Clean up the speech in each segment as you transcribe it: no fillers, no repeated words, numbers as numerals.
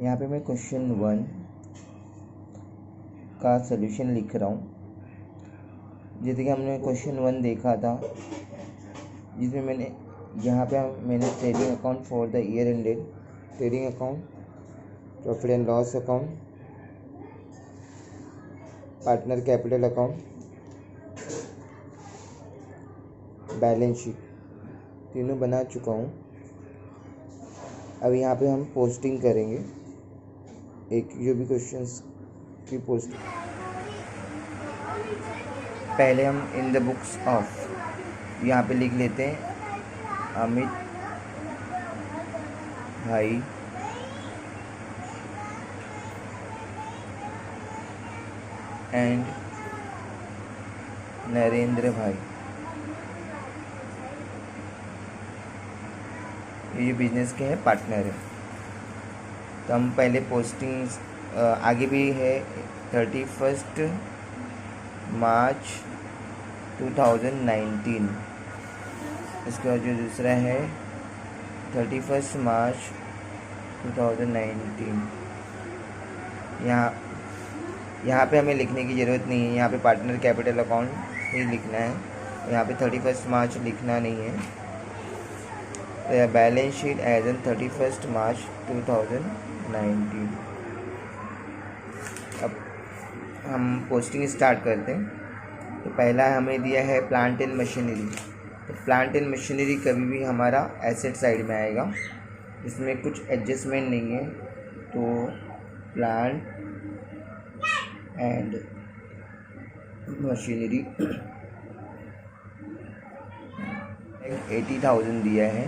यहाँ पे मैं क्वेश्चन 1 का सलूशन लिख रहा हूँ। जैसे कि हमने क्वेश्चन 1 देखा था, जिसमें मैंने trading account for the year ended, trading account, profit and loss account, partner capital account, balance sheet तीनों बना चुका हूँ। अब यहाँ पे हम पोस्टिंग करेंगे, एक जो भी क्वेश्चंस की पोस्ट। पहले हम इन द बुक्स ऑफ यहाँ पे लिख लेते हैं अमित भाई एंड नरेंद्र भाई। ये बिजनेस के हैं, पार्टनर है। तो हम पहले पोस्टिंग्स आगे भी है 31 मार्च 2019। इसके बाद जो दूसरा है 31 मार्च 2019। यहाँ पे हमें लिखने की ज़रूरत नहीं है, यहाँ पे पार्टनर कैपिटल अकाउंट ही लिखना है, यहाँ पे 31 मार्च लिखना नहीं है। तो बैलेंस शीट एज एन 31 मार्च 2019। अब हम पोस्टिंग स्टार्ट करते हैं। तो पहला हमें दिया है प्लांट एंड मशीनरी। तो प्लांट एंड मशीनरी कभी भी हमारा एसेट साइड में आएगा, इसमें कुछ एडजस्टमेंट नहीं है। तो प्लांट एंड मशीनरी 80,000 दिया है,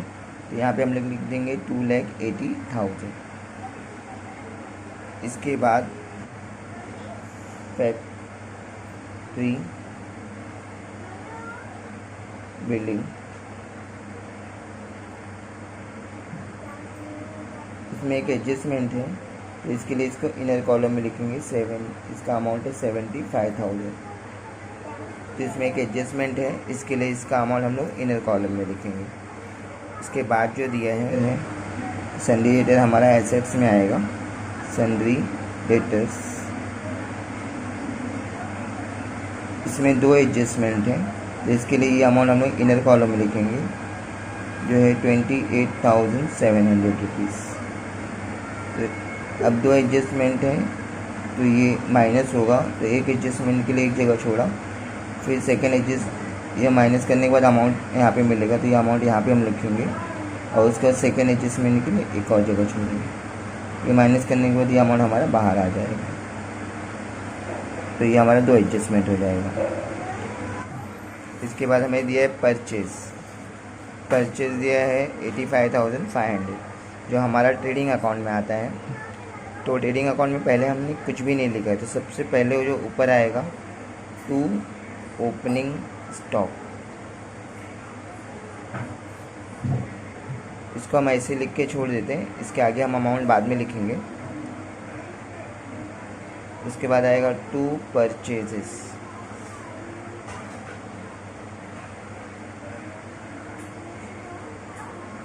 तो यहाँ पे हम लोग लिख देंगे 2,80,000। इसके बाद फैक्ट्री बिल्डिंग, इसमें एक एडजस्टमेंट है, तो इसके लिए इसको इनर कॉलम में लिखेंगे 7। इसका अमाउंट है 75,000। तो इसमें एक एडजस्टमेंट है, इसके लिए इसका अमाउंट हम लोग इनर कॉलम में लिखेंगे। इसके बाद जो दिया है सन्ड्री डेटर हमारा एसेट्स में आएगा, सन्ड्री डेटर्स। इसमें 2 एडजस्टमेंट हैं, तो इसके लिए ये अमाउंट हम लोग इनर कॉलम में लिखेंगे, जो है 28,700 रुपीज़। तो अब 2 एडजस्टमेंट हैं, तो ये माइनस होगा, तो एक एडजस्टमेंट के लिए एक जगह छोड़ा, फिर सेकेंड एडजस्ट ये माइनस करने के बाद अमाउंट यहाँ पे मिलेगा, तो ये अमाउंट यहाँ पे हम लिखेंगे, और उसका सेकेंड एडजस्टमेंट के लिए एक और जगह छोड़ेंगे। ये माइनस करने के बाद ये अमाउंट हमारा बाहर आ जाएगा, तो ये हमारा 2 एडजस्टमेंट हो जाएगा। इसके बाद हमें दिया है परचेज दिया है 85,500, जो हमारा ट्रेडिंग अकाउंट में आता है। तो ट्रेडिंग अकाउंट में पहले हमने कुछ भी नहीं लिखा है, तो सबसे पहले जो ऊपर आएगा टू ओपनिंग स्टॉक, इसको हम ऐसे लिख के छोड़ देते हैं। इसके आगे हम अमाउंट बाद में लिखेंगे। उसके बाद आएगा टू परचेजेस,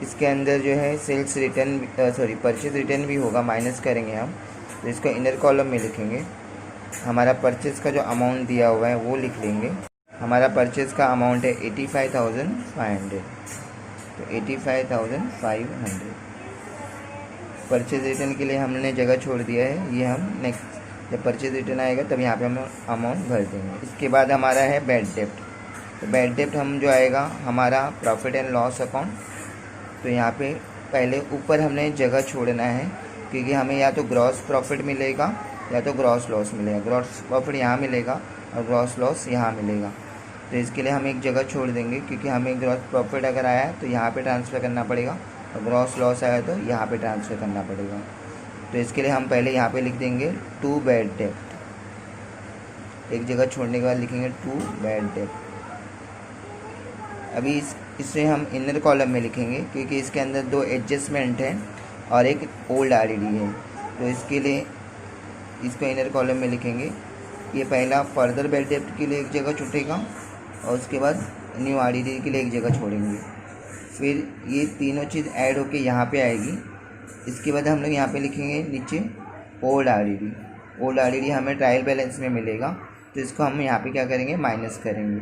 इसके अंदर जो है सेल्स रिटर्न परचेज रिटर्न भी होगा, माइनस करेंगे हम, तो इसको इनर कॉलम में लिखेंगे। हमारा परचेज का जो अमाउंट दिया हुआ है वो लिख लेंगे। हमारा परचेज का अमाउंट है 85,500, तो 85,500। परचेज रिटर्न के लिए हमने जगह छोड़ दिया है, ये हम नेक्स्ट जब परचेज रिटर्न आएगा तब यहाँ पे हम अमाउंट भर देंगे। इसके बाद हमारा है बैड डेप्ट। तो बैड डेप्ट हम जो आएगा हमारा प्रॉफिट एंड लॉस अकाउंट। तो यहाँ पे पहले ऊपर हमने जगह छोड़ना है, क्योंकि हमें या तो ग्रॉस प्रॉफिट मिलेगा या तो ग्रॉस लॉस मिलेगा। ग्रॉस प्रॉफिट यहाँ मिलेगा और ग्रॉस लॉस यहाँ मिलेगा, तो इसके लिए हम एक जगह छोड़ देंगे, क्योंकि हमें ग्रॉस प्रॉफिट अगर आया तो यहाँ पे ट्रांसफ़र करना पड़ेगा, और ग्रॉस लॉस आया तो यहाँ पे ट्रांसफ़र करना पड़ेगा। तो इसके लिए हम पहले यहाँ पे लिख देंगे टू बैड डेप्ट। एक जगह छोड़ने के बाद लिखेंगे टू बैड डेप्ट। अभी इसे हम इनर कॉलम में लिखेंगे, क्योंकि इसके अंदर 2 एडजस्टमेंट हैं और एक ओल्ड आरडीडी है, तो इसके लिए इसको इनर कॉलम में लिखेंगे। ये पहला फर्दर बैड डेप्ट के लिए एक जगह छूटेगा, और उसके बाद न्यू आरडीडी के लिए एक जगह छोड़ेंगे। फिर ये तीनों चीज़ ऐड होके यहाँ पे आएगी, इसके बाद हम लोग यहाँ पे लिखेंगे नीचे ओल्ड आरडीडी। ओल्ड आरडीडी हमें ट्रायल बैलेंस में मिलेगा, तो इसको हम यहाँ पे क्या करेंगे, माइनस करेंगे।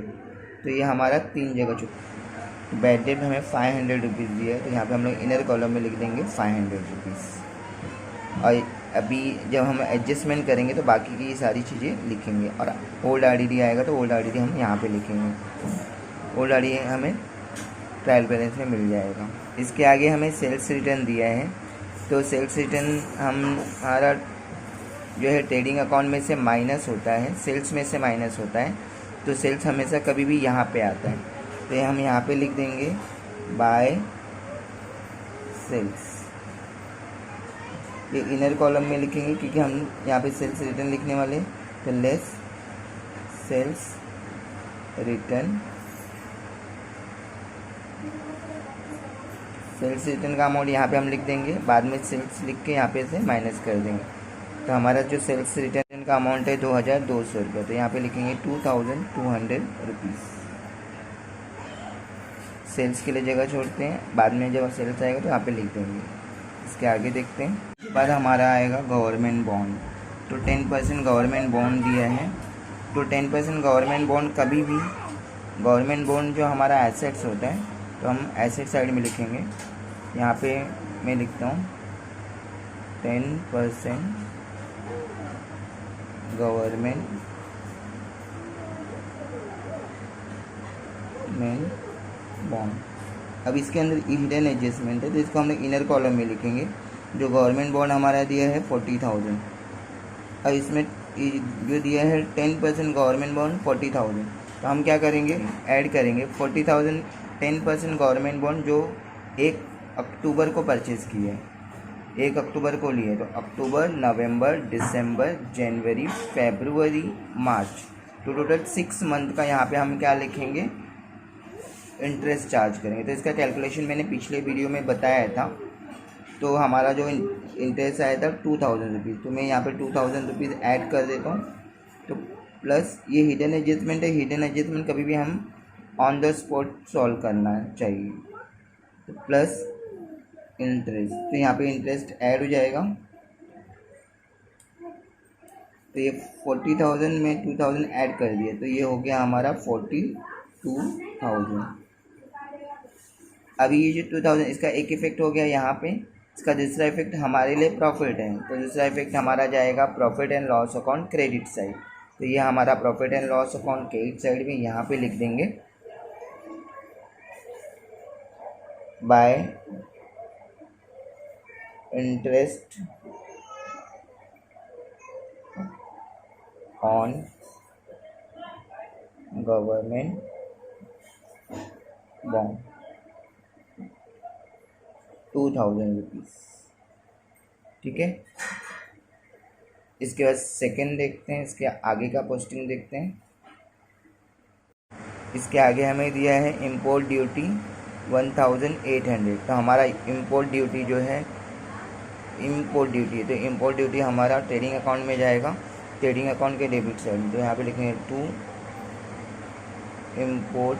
तो ये हमारा 3 जगह चुका। बैड डेट हमें 500 रुपीज़ दिया है, तो यहाँ पे हम लोग इनर कॉलम में लिख देंगे 500 रुपीज़। और अभी जब हम एडजस्टमेंट करेंगे तो बाकी की सारी चीज़ें लिखेंगे, और ओल्ड आरडीडी आएगा तो ओल्ड आरडीडी हम यहाँ पे लिखेंगे। ओल्ड आरडीडी हमें ट्रायल बैलेंस में मिल जाएगा। इसके आगे हमें सेल्स रिटर्न दिया है, तो सेल्स रिटर्न हमारा जो है ट्रेडिंग अकाउंट में से माइनस होता है, सेल्स में से माइनस होता है, तो सेल्स हमेशा कभी भी यहाँ पे आता है, तो हम यहाँ पे लिख देंगे बाय सेल्स। ये इनर कॉलम में लिखेंगे क्योंकि हम यहाँ पे सेल्स रिटर्न लिखने वाले हैं, तो less sales return. Sales return का अमाउंट यहाँ पे हम लिख देंगे, बाद में सेल्स लिख के यहाँ पे से माइनस कर देंगे। तो हमारा जो सेल्स रिटर्न का अमाउंट है 2200 रुपये, तो यहाँ पे लिखेंगे 2200 रुपीज़। सेल्स के लिए जगह छोड़ते हैं, बाद में जब सेल्स आएगा तो यहाँ पे लिख देंगे। इसके आगे देखते हैं, उसके बाद हमारा आएगा गवर्नमेंट बॉन्ड। तो 10% गवर्नमेंट बॉन्ड दिया है, तो 10% गवर्नमेंट बॉन्ड कभी भी, गवर्नमेंट बॉन्ड जो हमारा एसेट्स होता है तो हम एसेट साइड में लिखेंगे। यहाँ पे मैं लिखता हूँ 10% गवर्नमेंट बॉन्ड। अब इसके अंदर हिडन एडजस्टमेंट है, तो इसको हम लोग इनर कॉलम में लिखेंगे। जो गवर्नमेंट बॉन्ड हमारा दिया है 40,000, अब इसमें जो दिया है 10% गवर्नमेंट बॉन्ड 40,000, तो हम क्या करेंगे, ऐड करेंगे 40,000 10% गवर्नमेंट बॉन्ड जो 1 अक्टूबर को परचेज़ किए हैं, 1 अक्टूबर को लिए, तो अक्टूबर, नवंबर, दिसंबर, जनवरी, फरवरी, मार्च, तो टोटल 6 मंथ का यहाँ पे हम क्या लिखेंगे, इंटरेस्ट चार्ज करेंगे। तो इसका कैलकुलेशन मैंने पिछले वीडियो में बताया था, तो हमारा जो इंटरेस्ट आया था 2000 रुपीज़, तो मैं यहाँ पे 2000 रुपीज़ ऐड कर देता हूँ। तो प्लस ये हिडन एडजस्टमेंट है, हिडन एडजस्टमेंट कभी भी हम ऑन द स्पॉट सॉल्व करना चाहिए। तो प्लस इंटरेस्ट, तो यहाँ पे इंटरेस्ट ऐड हो जाएगा, तो ये 40,000 में 2000 ऐड कर दिया, तो ये हो गया हमारा 42,000। अभी ये जो 2000 इसका एक इफेक्ट हो गया यहाँ पे, इसका दूसरा इफेक्ट हमारे लिए प्रॉफिट है, तो दूसरा इफेक्ट हमारा जाएगा profit and loss account credit side. तो ये हमारा profit and loss account credit side में यहाँ पे लिख देंगे bye interest on government bond 2000 rupees. ठीक है, इसके बाद सेकंड देखते हैं, इसके आगे का पोस्टिंग देखते हैं। इसके आगे हमें दिया है इंपोर्ट ड्यूटी 1800, तो हमारा इंपोर्ट ड्यूटी जो है, इंपोर्ट ड्यूटी है, तो इंपोर्ट ड्यूटी हमारा ट्रेडिंग अकाउंट में जाएगा, ट्रेडिंग अकाउंट के डेबिट साइड। तो यहाँ पे लिखेंगे टू इंपोर्ट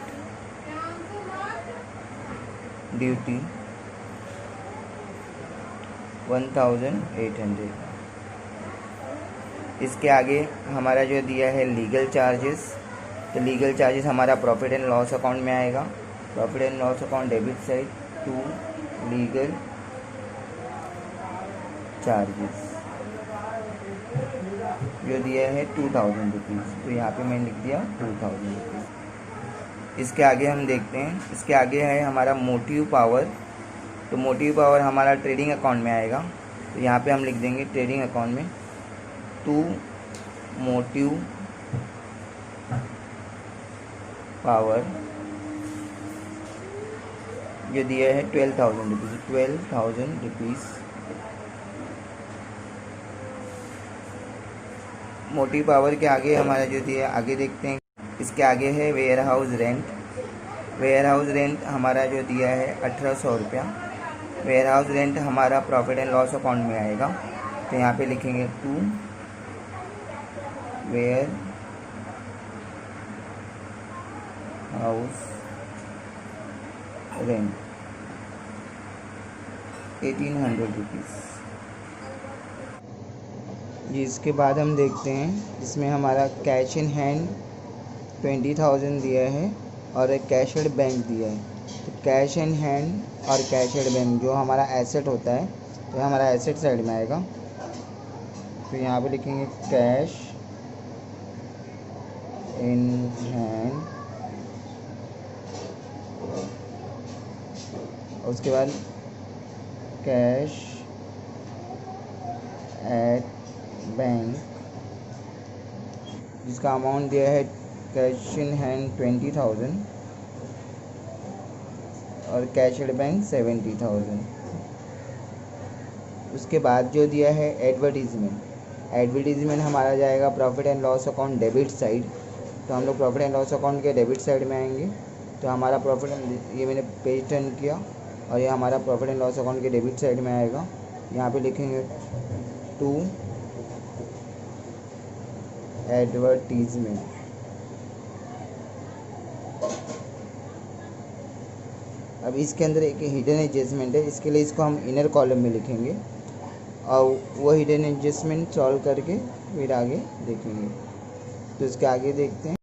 ड्यूटी 1800। इसके आगे हमारा जो दिया है लीगल चार्जेस, तो लीगल चार्जेस हमारा प्रॉफिट एंड लॉस अकाउंट में आएगा, profit and loss account debit side to legal charges जो दिया है 2000 रुपीज़, तो यहाँ पे मैंने लिख दिया 2000 रुपीज़। इसके आगे हम देखते हैं, इसके आगे है हमारा मोटिव पावर, तो मोटिव पावर हमारा ट्रेडिंग अकाउंट में आएगा, तो यहाँ पे हम लिख देंगे ट्रेडिंग अकाउंट में टू मोटिव पावर जो दिया है 12,000 रुपीज़, 12,000 रुपीज़। मोटिव पावर के आगे हमारा जो दिया, आगे देखते हैं, इसके आगे है warehouse rent. Warehouse rent हमारा जो दिया है 1800 रुपया। वेयर हाउस रेंट हमारा प्रॉफिट एंड लॉस अकाउंट में आएगा, तो यहाँ पे लिखेंगे to warehouse rent 1800 rupees. जी इसके बाद हम देखते हैं इसमें हमारा कैश इन हैंड 20,000 दिया है और एक कैश एट बैंक दिया है। तो कैश इन हैंड और कैश एट बैंक जो हमारा एसेट होता है तो हमारा एसेट साइड में आएगा। तो यहाँ पे लिखेंगे कैश इन हैंड, उसके बाद कैश एट बैंक जिसका अमाउंट दिया है कैश इन हैंड 20,000 और कैश एट बैंक 70,000। उसके बाद जो दिया है एडवर्टीज़मेंट हमारा जाएगा profit and loss account debit side. तो हम लोग प्रॉफिट एंड लॉस अकाउंट के डेबिट साइड में आएंगे। तो हमारा प्रॉफिट, ये मैंने पेज टर्न किया और ये हमारा प्रॉफिट एंड लॉस अकाउंट के डेबिट साइड में आएगा। यहाँ पे लिखेंगे टू एडवर्टीज़मेंट। अब इसके अंदर एक हिडन एडजस्टमेंट है, इसके लिए इसको हम इनर कॉलम में लिखेंगे और वो हिडन एडजस्टमेंट सॉल्व करके फिर आगे देखेंगे। तो इसके आगे देखते हैं।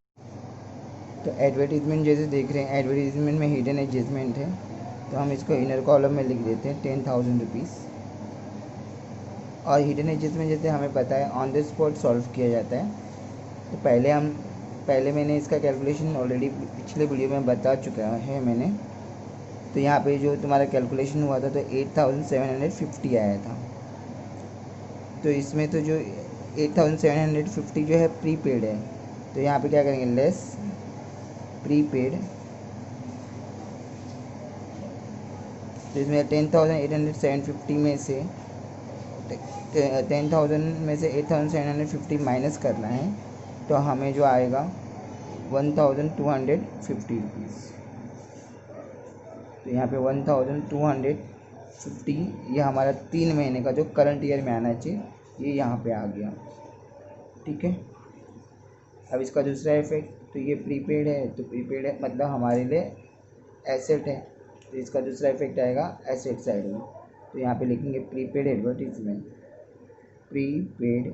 तो एडवर्टीज़मेंट जैसे देख रहे हैं, एडवर्टीज़मेंट में हिडन एडजस्टमेंट है तो हम इसको इनर कॉलम में लिख देते हैं 10,000 रुपीज़। और हिडन एडजस्टमेंट जैसे हमें पता है ऑन द स्पॉट सॉल्व किया जाता है। तो पहले मैंने इसका कैलकुलेशन ऑलरेडी पिछले वीडियो में बता चुका है मैंने। तो यहाँ पे जो तुम्हारा कैलकुलेशन हुआ था तो 8,750 आया था। तो इसमें तो जो 8,750 जो है प्रीपेड है, तो यहाँ पे क्या करेंगे लेस प्रीपेड। तो इसमें 10,850 में से 10,000 में से 8,750 माइनस करना है तो हमें जो आएगा 1,250 रुपीज़। तो यहाँ पे 1,250 ये हमारा 3 महीने का जो करंट ईयर में आना चाहिए ये यहाँ पे आ गया। ठीक है। अब इसका दूसरा इफेक्ट, तो ये प्रीपेड है तो प्रीपेड है मतलब हमारे लिए एसेट है, तो इसका दूसरा इफेक्ट आएगा एसेट साइड में। तो यहाँ पे लिखेंगे प्रीपेड एडवर्टीजमेंट, प्रीपेड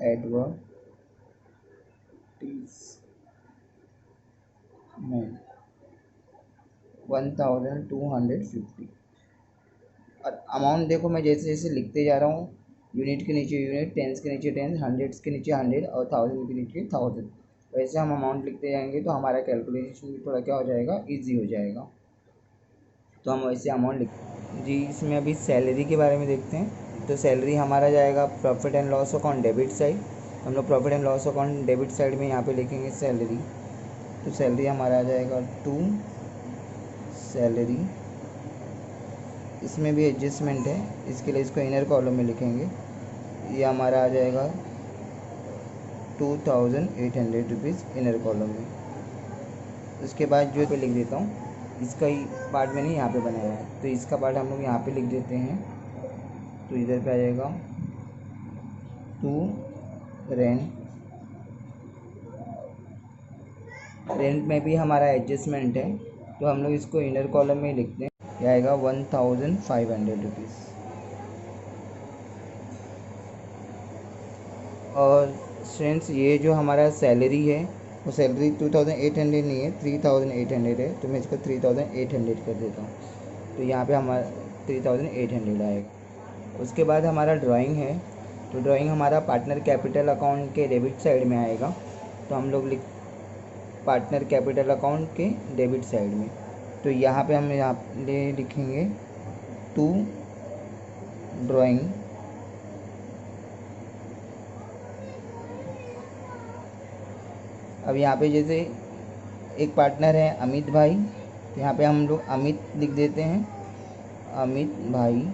एडवर्टीजमेंट 1,250। और अमाउंट देखो मैं जैसे जैसे लिखते जा रहा हूँ, यूनिट के नीचे यूनिट, टेंस के नीचे टेंस, हंड्रेड्स के नीचे 100 और 1000 के नीचे 1000, वैसे हम अमाउंट लिखते जाएंगे तो हमारा कैलकुलेशन भी थोड़ा क्या हो जाएगा, इजी हो जाएगा। तो हम वैसे अमाउंट लिख जी। इसमें अभी सैलरी के बारे में देखते हैं। तो सैलरी हमारा जाएगा profit and loss account debit side. हम लोग profit and loss account debit side में यहाँ पे लिखेंगे सैलरी। तो सैलरी हमारा आ जाएगा टू सैलरी। इसमें भी एडजस्टमेंट है, इसके लिए इसको इनर कॉलम में लिखेंगे। ये हमारा आ जाएगा 2,800 रुपीज़ इनर कॉलम में। उसके बाद जो पे लिख देता हूँ, इसका ही पार्ट मैंने यहाँ पे बनाया है तो इसका पार्ट हम लोग यहाँ पे लिख देते हैं। तो इधर पे आ जाएगा टू रेंट में भी हमारा एडजस्टमेंट है तो हम लोग इसको इनर कॉलम में लिखते हैं। यह आएगा 1,500 रुपीज़। और फ्रेंड्स ये जो हमारा सैलरी है वो सैलरी 2,800 नहीं है, 3,800 है। तो मैं इसको 3,800 कर देता हूँ। तो यहाँ पे हमारा 3,800 आएगा। उसके बाद हमारा ड्राइंग है। तो ड्राइंग हमारा पार्टनर कैपिटल अकाउंट के डेबिट साइड में आएगा। तो हम लोग पार्टनर कैपिटल अकाउंट के डेबिट साइड में। तो यहाँ पे हम यहाँ लिखेंगे टू ड्राइंग अब यहाँ पे जैसे एक पार्टनर है अमित भाई, तो यहाँ पे हम लोग अमित लिख देते हैं, अमित भाई।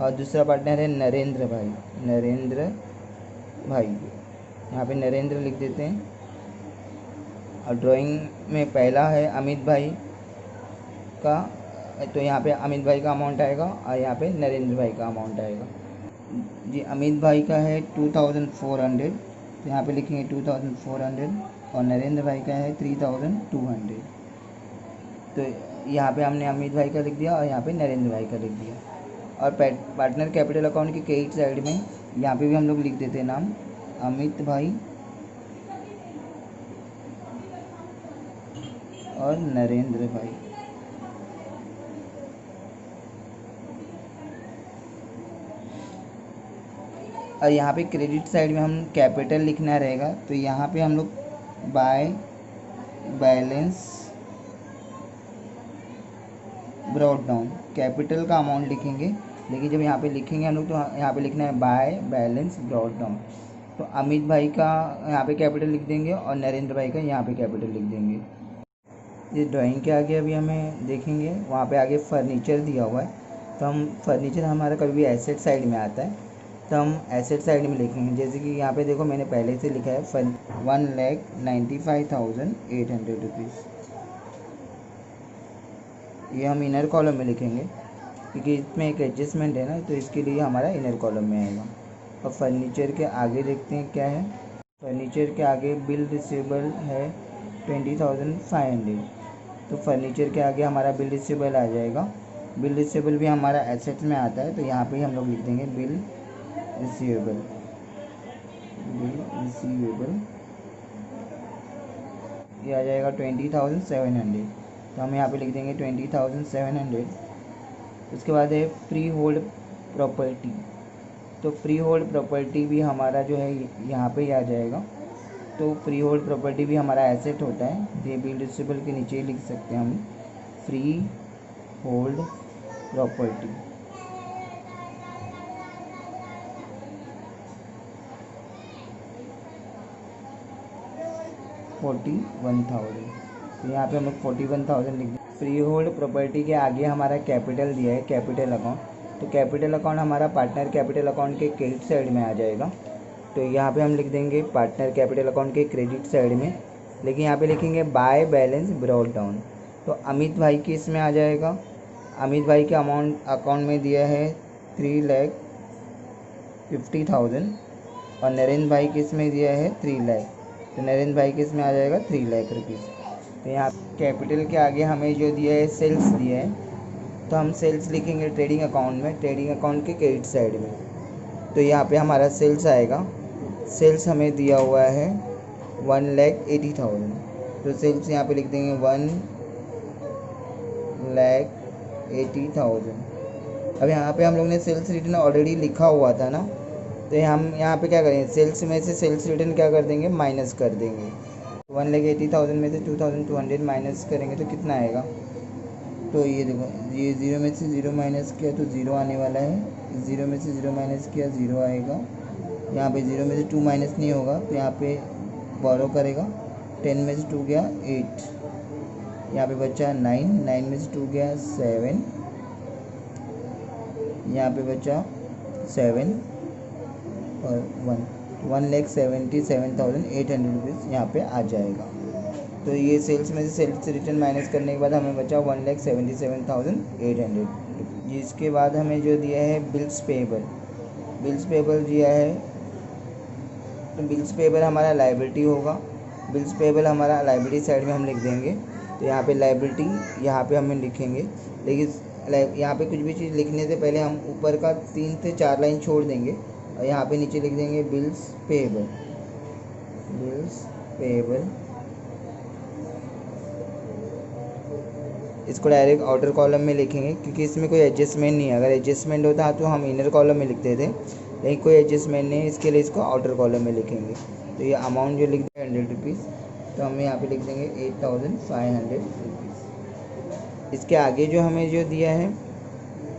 और दूसरा पार्टनर है नरेंद्र भाई, यहाँ पे नरेंद्र लिख देते हैं। और ड्राइंग में पहला है अमित भाई का, तो यहाँ पे अमित भाई का अमाउंट आएगा और यहाँ पे नरेंद्र भाई का अमाउंट आएगा। जी अमित भाई का है 2,400, तो यहाँ पे लिखेंगे 2,400 और नरेंद्र भाई का है 3,200। तो यहाँ पे हमने अमित भाई का लिख दिया और यहाँ पे नरेंद्र भाई का लिख दिया। और पार्टनर कैपिटल अकाउंट की क्रेडिट साइड में यहाँ पे भी हम लोग लिख देते हैं नाम अमित भाई और नरेंद्र भाई। और यहाँ पे क्रेडिट साइड में हम कैपिटल लिखना रहेगा, तो यहाँ पे हम लोग by balance brought down capital का अमाउंट लिखेंगे, लेकिन जब यहाँ पे लिखेंगे हम लोग तो यहाँ पे लिखना है बाय बैलेंस ब्रॉट डाउन। तो अमित भाई का यहाँ पे कैपिटल लिख देंगे और नरेंद्र भाई का यहाँ पे कैपिटल लिख देंगे। ये ड्राइंग के आगे अभी हमें देखेंगे, वहाँ पे आगे फर्नीचर दिया हुआ है, तो हम फर्नीचर हमारा कभी भी एसेट साइड में आता है, तो हम एसेट साइड में लिखेंगे। जैसे कि यहाँ पे देखो मैंने पहले से लिखा है 1,95,800 रुपीज़। ये हम इनर कॉलम में लिखेंगे क्योंकि इसमें एक एडजस्टमेंट है ना, तो इसके लिए हमारा इनर कॉलम में आएगा। और फर्नीचर के आगे देखते हैं क्या है। फर्नीचर के आगे बिल रिसीवेबल है 20,500, तो फर्नीचर के आगे हमारा बिल रिसीवेबल आ जाएगा। बिल रिसीवेबल भी हमारा एसेट्स में आता है, तो यहाँ पे हम लोग लिख देंगे बिल रिसीवेबल। ये आ जाएगा 20,700, तो हम यहाँ पे लिख देंगे 20,700। उसके बाद है फ्री होल्ड प्रॉपर्टी, तो फ्री होल्ड प्रॉपर्टी भी हमारा जो है यहाँ पे ही आ जाएगा। तो फ्री होल्ड प्रॉपर्टी भी हमारा एसेट होता है, ये बिल रिसीवेबल के नीचे ही लिख सकते हैं हम फ्री होल्ड प्रॉपर्टी। $41,000, तो यहाँ पे हम लोग 41,000 लिख दें। फ्री होल्ड प्रॉपर्टी के आगे हमारा कैपिटल दिया है कैपिटल अकाउंट, तो कैपिटल अकाउंट हमारा पार्टनर कैपिटल अकाउंट के क्रेडिट साइड में आ जाएगा। तो यहाँ पे हम लिख देंगे पार्टनर कैपिटल अकाउंट के क्रेडिट साइड में, लेकिन यहाँ पे लिखेंगे बाय बैलेंस ब्रॉट डाउन। तो अमित भाई की इसमें आ जाएगा। अमित भाई के अकाउंट में दिया है 3,50,000 और नरेंद्र भाई के इसमें दिया है 3 लाख, तो नरेंद्र भाई के इसमें आ जाएगा 3 लाख रुपीज़। तो यहाँ कैपिटल के आगे हमें जो दिया है सेल्स दिया है, तो हम सेल्स लिखेंगे ट्रेडिंग अकाउंट में, ट्रेडिंग अकाउंट के क्रेडिट साइड में। तो यहाँ पे हमारा सेल्स आएगा। सेल्स हमें दिया हुआ है 1,80,000, तो सेल्स यहाँ पे लिख देंगे 1,80,000। अब यहाँ पे हम लोग ने सेल्स रिटर्न ऑलरेडी लिखा हुआ था ना, तो हम यहाँ पे क्या करेंगे, सेल्स में से सेल्स रिटर्न क्या कर देंगे, माइनस कर देंगे। 1,80,000 में से 2,200 माइनस करेंगे तो कितना आएगा। तो ये देखो, ये 0 में से 0 माइनस किया तो 0 आने वाला है, 0 में से 0 माइनस किया 0 आएगा। यहाँ पे 0 में से 2 माइनस नहीं होगा, तो यहाँ पे बोरो करेगा। 10 में से 2 गया 8, यहाँ पे बचा 9, 9 में से 2 गया 7, यहाँ पे बचा 7 और 1, 1,77,800 रुपीज़ यहाँ पे आ जाएगा। तो ये सेल्स में से सेल्स रिटर्न माइनस करने के बाद हमें बचा 1,77,800। जिसके बाद हमें जो दिया है बिल्स पेबल, बिल्स पेबल दिया है, तो बिल्स पेबल हमारा लाइबिलिटी होगा। बिल्स पेबल हमारा लाइबिलिटी साइड में हम लिख देंगे। तो यहाँ पे लाइबिलिटी यहाँ पे हमें लिखेंगे, लेकिन यहाँ पे कुछ भी चीज़ लिखने से पहले हम ऊपर का 3 से 4 लाइन छोड़ देंगे और यहाँ पे नीचे लिख देंगे बिल्स पेबल। बिल्स पेबल इसको डायरेक्ट आउटर कॉलम में लिखेंगे क्योंकि इसमें कोई एडजस्टमेंट नहीं है। अगर एडजस्टमेंट होता तो हम इनर कॉलम में लिखते थे, लेकिन कोई एडजस्टमेंट नहीं है, इसके लिए इसको आउटर कॉलम में लिखेंगे। तो ये अमाउंट जो लिख दें 100 रुपीज़, तो हम यहाँ पे लिख देंगे 8,500 रुपीज़। इसके आगे जो हमें जो दिया है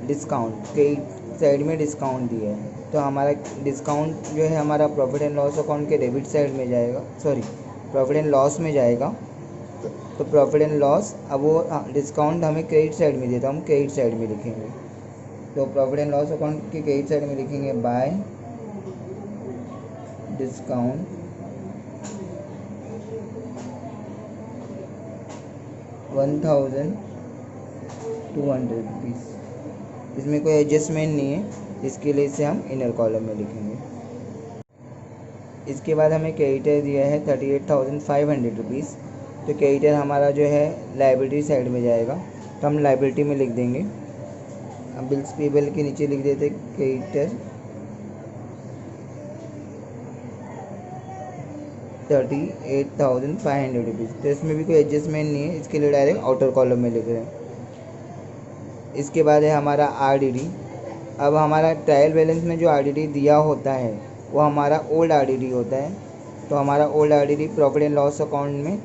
डिस्काउंट, कई साइड में डिस्काउंट दिया है, तो हमारा डिस्काउंट जो है हमारा प्रॉफिट एंड लॉस अकाउंट के डेबिट साइड में जाएगा, सॉरी प्रॉफिट एंड लॉस में जाएगा। तो प्रॉफिट एंड लॉस, अब वो डिस्काउंट हमें क्रेडिट साइड में दिया, तो हम क्रेडिट साइड में लिखेंगे। तो प्रॉफिट एंड लॉस अकाउंट के क्रेडिट साइड में लिखेंगे बाय डिस्काउंट 1,200 रुपीज़। इसमें कोई एडजस्टमेंट नहीं है, इसके लिए इसे हम इनर कॉलम में लिखेंगे। इसके बाद हमें क्रेडिटर दिया है 38,500 रुपीज़, तो क्रेडिटर हमारा जो है लायबिलिटी साइड में जाएगा, तो हम लायबिलिटी में लिख देंगे। अब बिल्स पेबल के नीचे लिख देते क्रेडिटर 38,500 रुपीज़। तो इसमें भी कोई एडजस्टमेंट नहीं है, इसके लिए डायरेक्ट आउटर कॉलम में लिख रहे हैं। इसके बाद है हमारा आरडीडी। अब हमारा ट्रायल बैलेंस में जो आरडीडी दिया होता है वो हमारा ओल्ड आरडीडी होता है। तो हमारा old RDD profit and loss account में,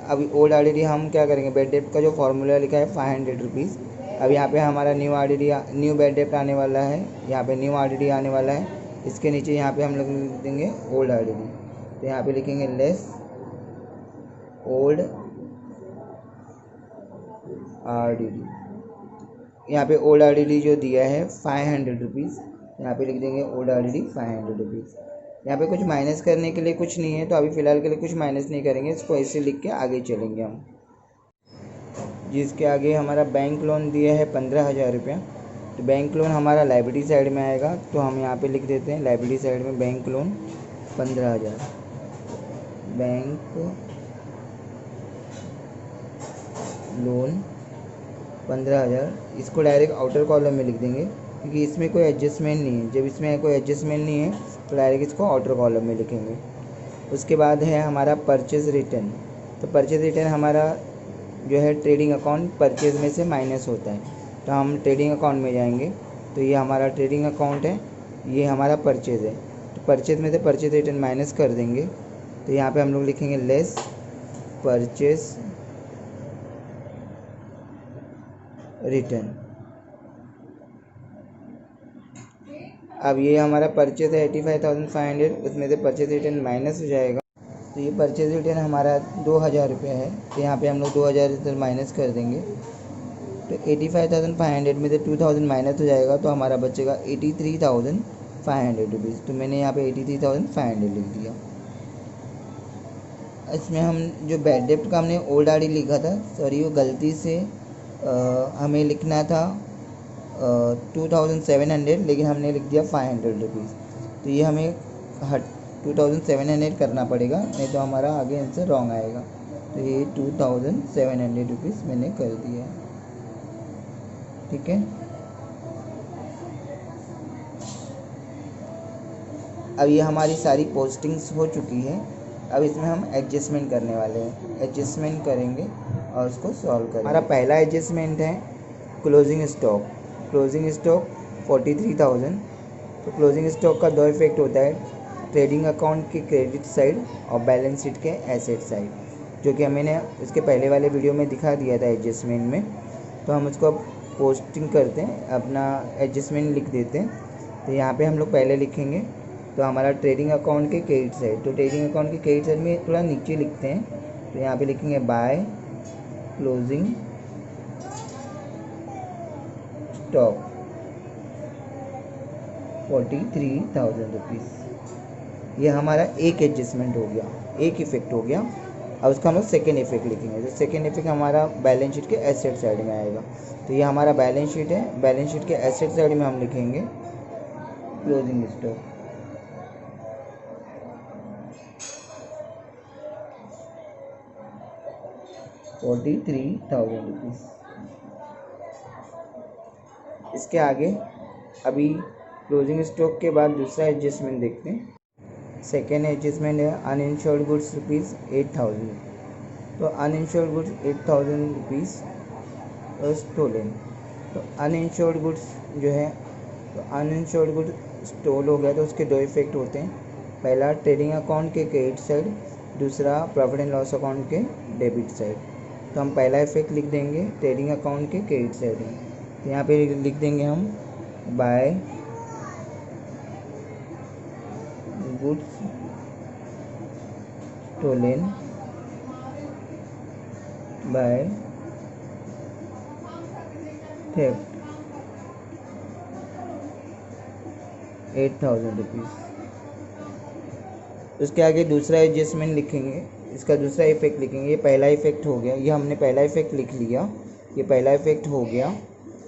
अभी ओल्ड आरडीडी हम क्या करेंगे, बैड डेप्ट का जो फॉर्मूला लिखा है 500 रुपीज़। अब यहाँ पे हमारा न्यू बैड डेप्ट आने वाला है, यहाँ पे न्यू आरडीडी आने वाला है। इसके नीचे यहाँ पे हम लोग लिख देंगे ओल्ड आरडीडी। तो यहाँ पे लिखेंगे लेस ओल्ड आरडीडी। यहाँ पे ओल्ड आरडीडी जो दिया है 500 रुपीज़, यहाँ पे लिख देंगे ओल्ड आरडीडी 500 रुपीज़। यहाँ पे कुछ माइनस करने के लिए कुछ नहीं है, तो अभी फ़िलहाल के लिए कुछ माइनस नहीं करेंगे, इसको ऐसे लिख के आगे चलेंगे हम। जिसके आगे हमारा बैंक लोन दिया है 15,000 रुपया, तो बैंक लोन हमारा लायबिलिटी साइड में आएगा। तो हम यहाँ पे लिख देते हैं लायबिलिटी साइड में बैंक लोन 15,000, बैंक लोन 15,000। इसको डायरेक्ट आउटर कॉलम में लिख देंगे, क्योंकि इसमें कोई एडजस्टमेंट नहीं है। जब इसमें कोई एडजस्टमेंट नहीं है तो डायरेक्ट इसको आउटर कॉलम में लिखेंगे। उसके बाद है हमारा परचेज़ रिटर्न। तो परचेज़ रिटर्न हमारा जो है ट्रेडिंग अकाउंट परचेज़ में से माइनस होता है, तो हम ट्रेडिंग अकाउंट में जाएंगे। तो ये हमारा ट्रेडिंग अकाउंट है, ये हमारा परचेज़ है, तो परचेज़ में से परचेज़ रिटर्न माइनस कर देंगे। तो यहाँ पे हम लोग लिखेंगे लेस परचेज़ रिटर्न। अब ये हमारा परचेज है 85,500, उसमें से परचेज रिटर्न माइनस हो जाएगा। तो ये परचेज रिटर्न हमारा 2,000 रुपये है, तो यहाँ पे हम लोग 2,000 रिटर्न माइनस कर देंगे। तो 85,500 में से 2,000 माइनस हो जाएगा, तो हमारा बचेगा 83,500 रुपीज़। तो मैंने यहाँ पे 83,500 लिख दिया। इसमें हम जो बैड डेप्ट का हमने ओल्ड आरडी लिखा था, सॉरी वो गलती से हमें लिखना था 2,700, लेकिन हमने लिख दिया 500 रुपीज़। तो ये हमें 2,700 करना पड़ेगा, नहीं तो हमारा आगे आंसर रॉन्ग आएगा। तो ये 2,700 रुपीज़ मैंने कर दिया, ठीक है। अब ये हमारी सारी पोस्टिंग्स हो चुकी है। अब इसमें हम एडजस्टमेंट करने वाले हैं, एडजस्टमेंट करेंगे और उसको सॉल्व करेंगे। हमारा पहला एडजस्टमेंट है क्लोजिंग स्टॉक। Closing stock 43,000। तो क्लोजिंग स्टॉक का दो इफेक्ट होता है, ट्रेडिंग अकाउंट की क्रेडिट साइड और बैलेंस शीट के एसेट साइड, जो कि मैंने इसके पहले वाले वीडियो में दिखा दिया था एडजस्टमेंट में। तो हम उसको पोस्टिंग करते हैं, अपना एडजस्टमेंट लिख देते हैं। तो यहाँ पे हम लोग पहले लिखेंगे तो हमारा ट्रेडिंग अकाउंट के क्रेडिट साइड, तो ट्रेडिंग अकाउंट के क्रेडिट साइड में थोड़ा नीचे लिखते हैं। तो यहाँ पे लिखेंगे बाय क्लोजिंग स्टॉक 43,000 रुपीज़। ये हमारा एक एडजस्टमेंट हो गया, एक इफेक्ट हो गया। अब उसका हम लोग सेकेंड इफेक्ट लिखेंगे। तो सेकेंड इफेक्ट हमारा बैलेंस शीट के एसेट साइड में आएगा। तो ये हमारा बैलेंस शीट है, बैलेंस शीट के एसेट साइड में हम लिखेंगे क्लोजिंग स्टॉक 43,000 रुपीज़। इसके आगे अभी क्लोजिंग स्टॉक के बाद दूसरा एडजस्टमेंट देखते हैं। सेकेंड एडजस्टमेंट है अनइंश्योर्ड गुड्स रुपीज़ 8,000। तो अनइंश्योर्ड गुड्स 8,000 रुपीज़ और स्टोलन। तो अनइंश्योर्ड गुड्स जो है, तो अनइंश्योर्ड गुड्स स्टोल हो गया, तो उसके दो इफेक्ट होते हैं। पहला ट्रेडिंग अकाउंट के क्रेडिट साइड, दूसरा प्रॉफिट एंड लॉस अकाउंट के डेबिट साइड। तो हम पहला इफेक्ट लिख देंगे ट्रेडिंग अकाउंट के क्रेडिट साइड में। तो यहाँ पे लिख देंगे हम by goods stolen by theft 8,000 rupees. उसके आगे दूसरा एडजस्टमेंट लिखेंगे, इसका दूसरा इफेक्ट लिखेंगे। ये पहला इफेक्ट हो गया, ये हमने पहला इफेक्ट लिख लिया, ये पहला इफेक्ट हो गया।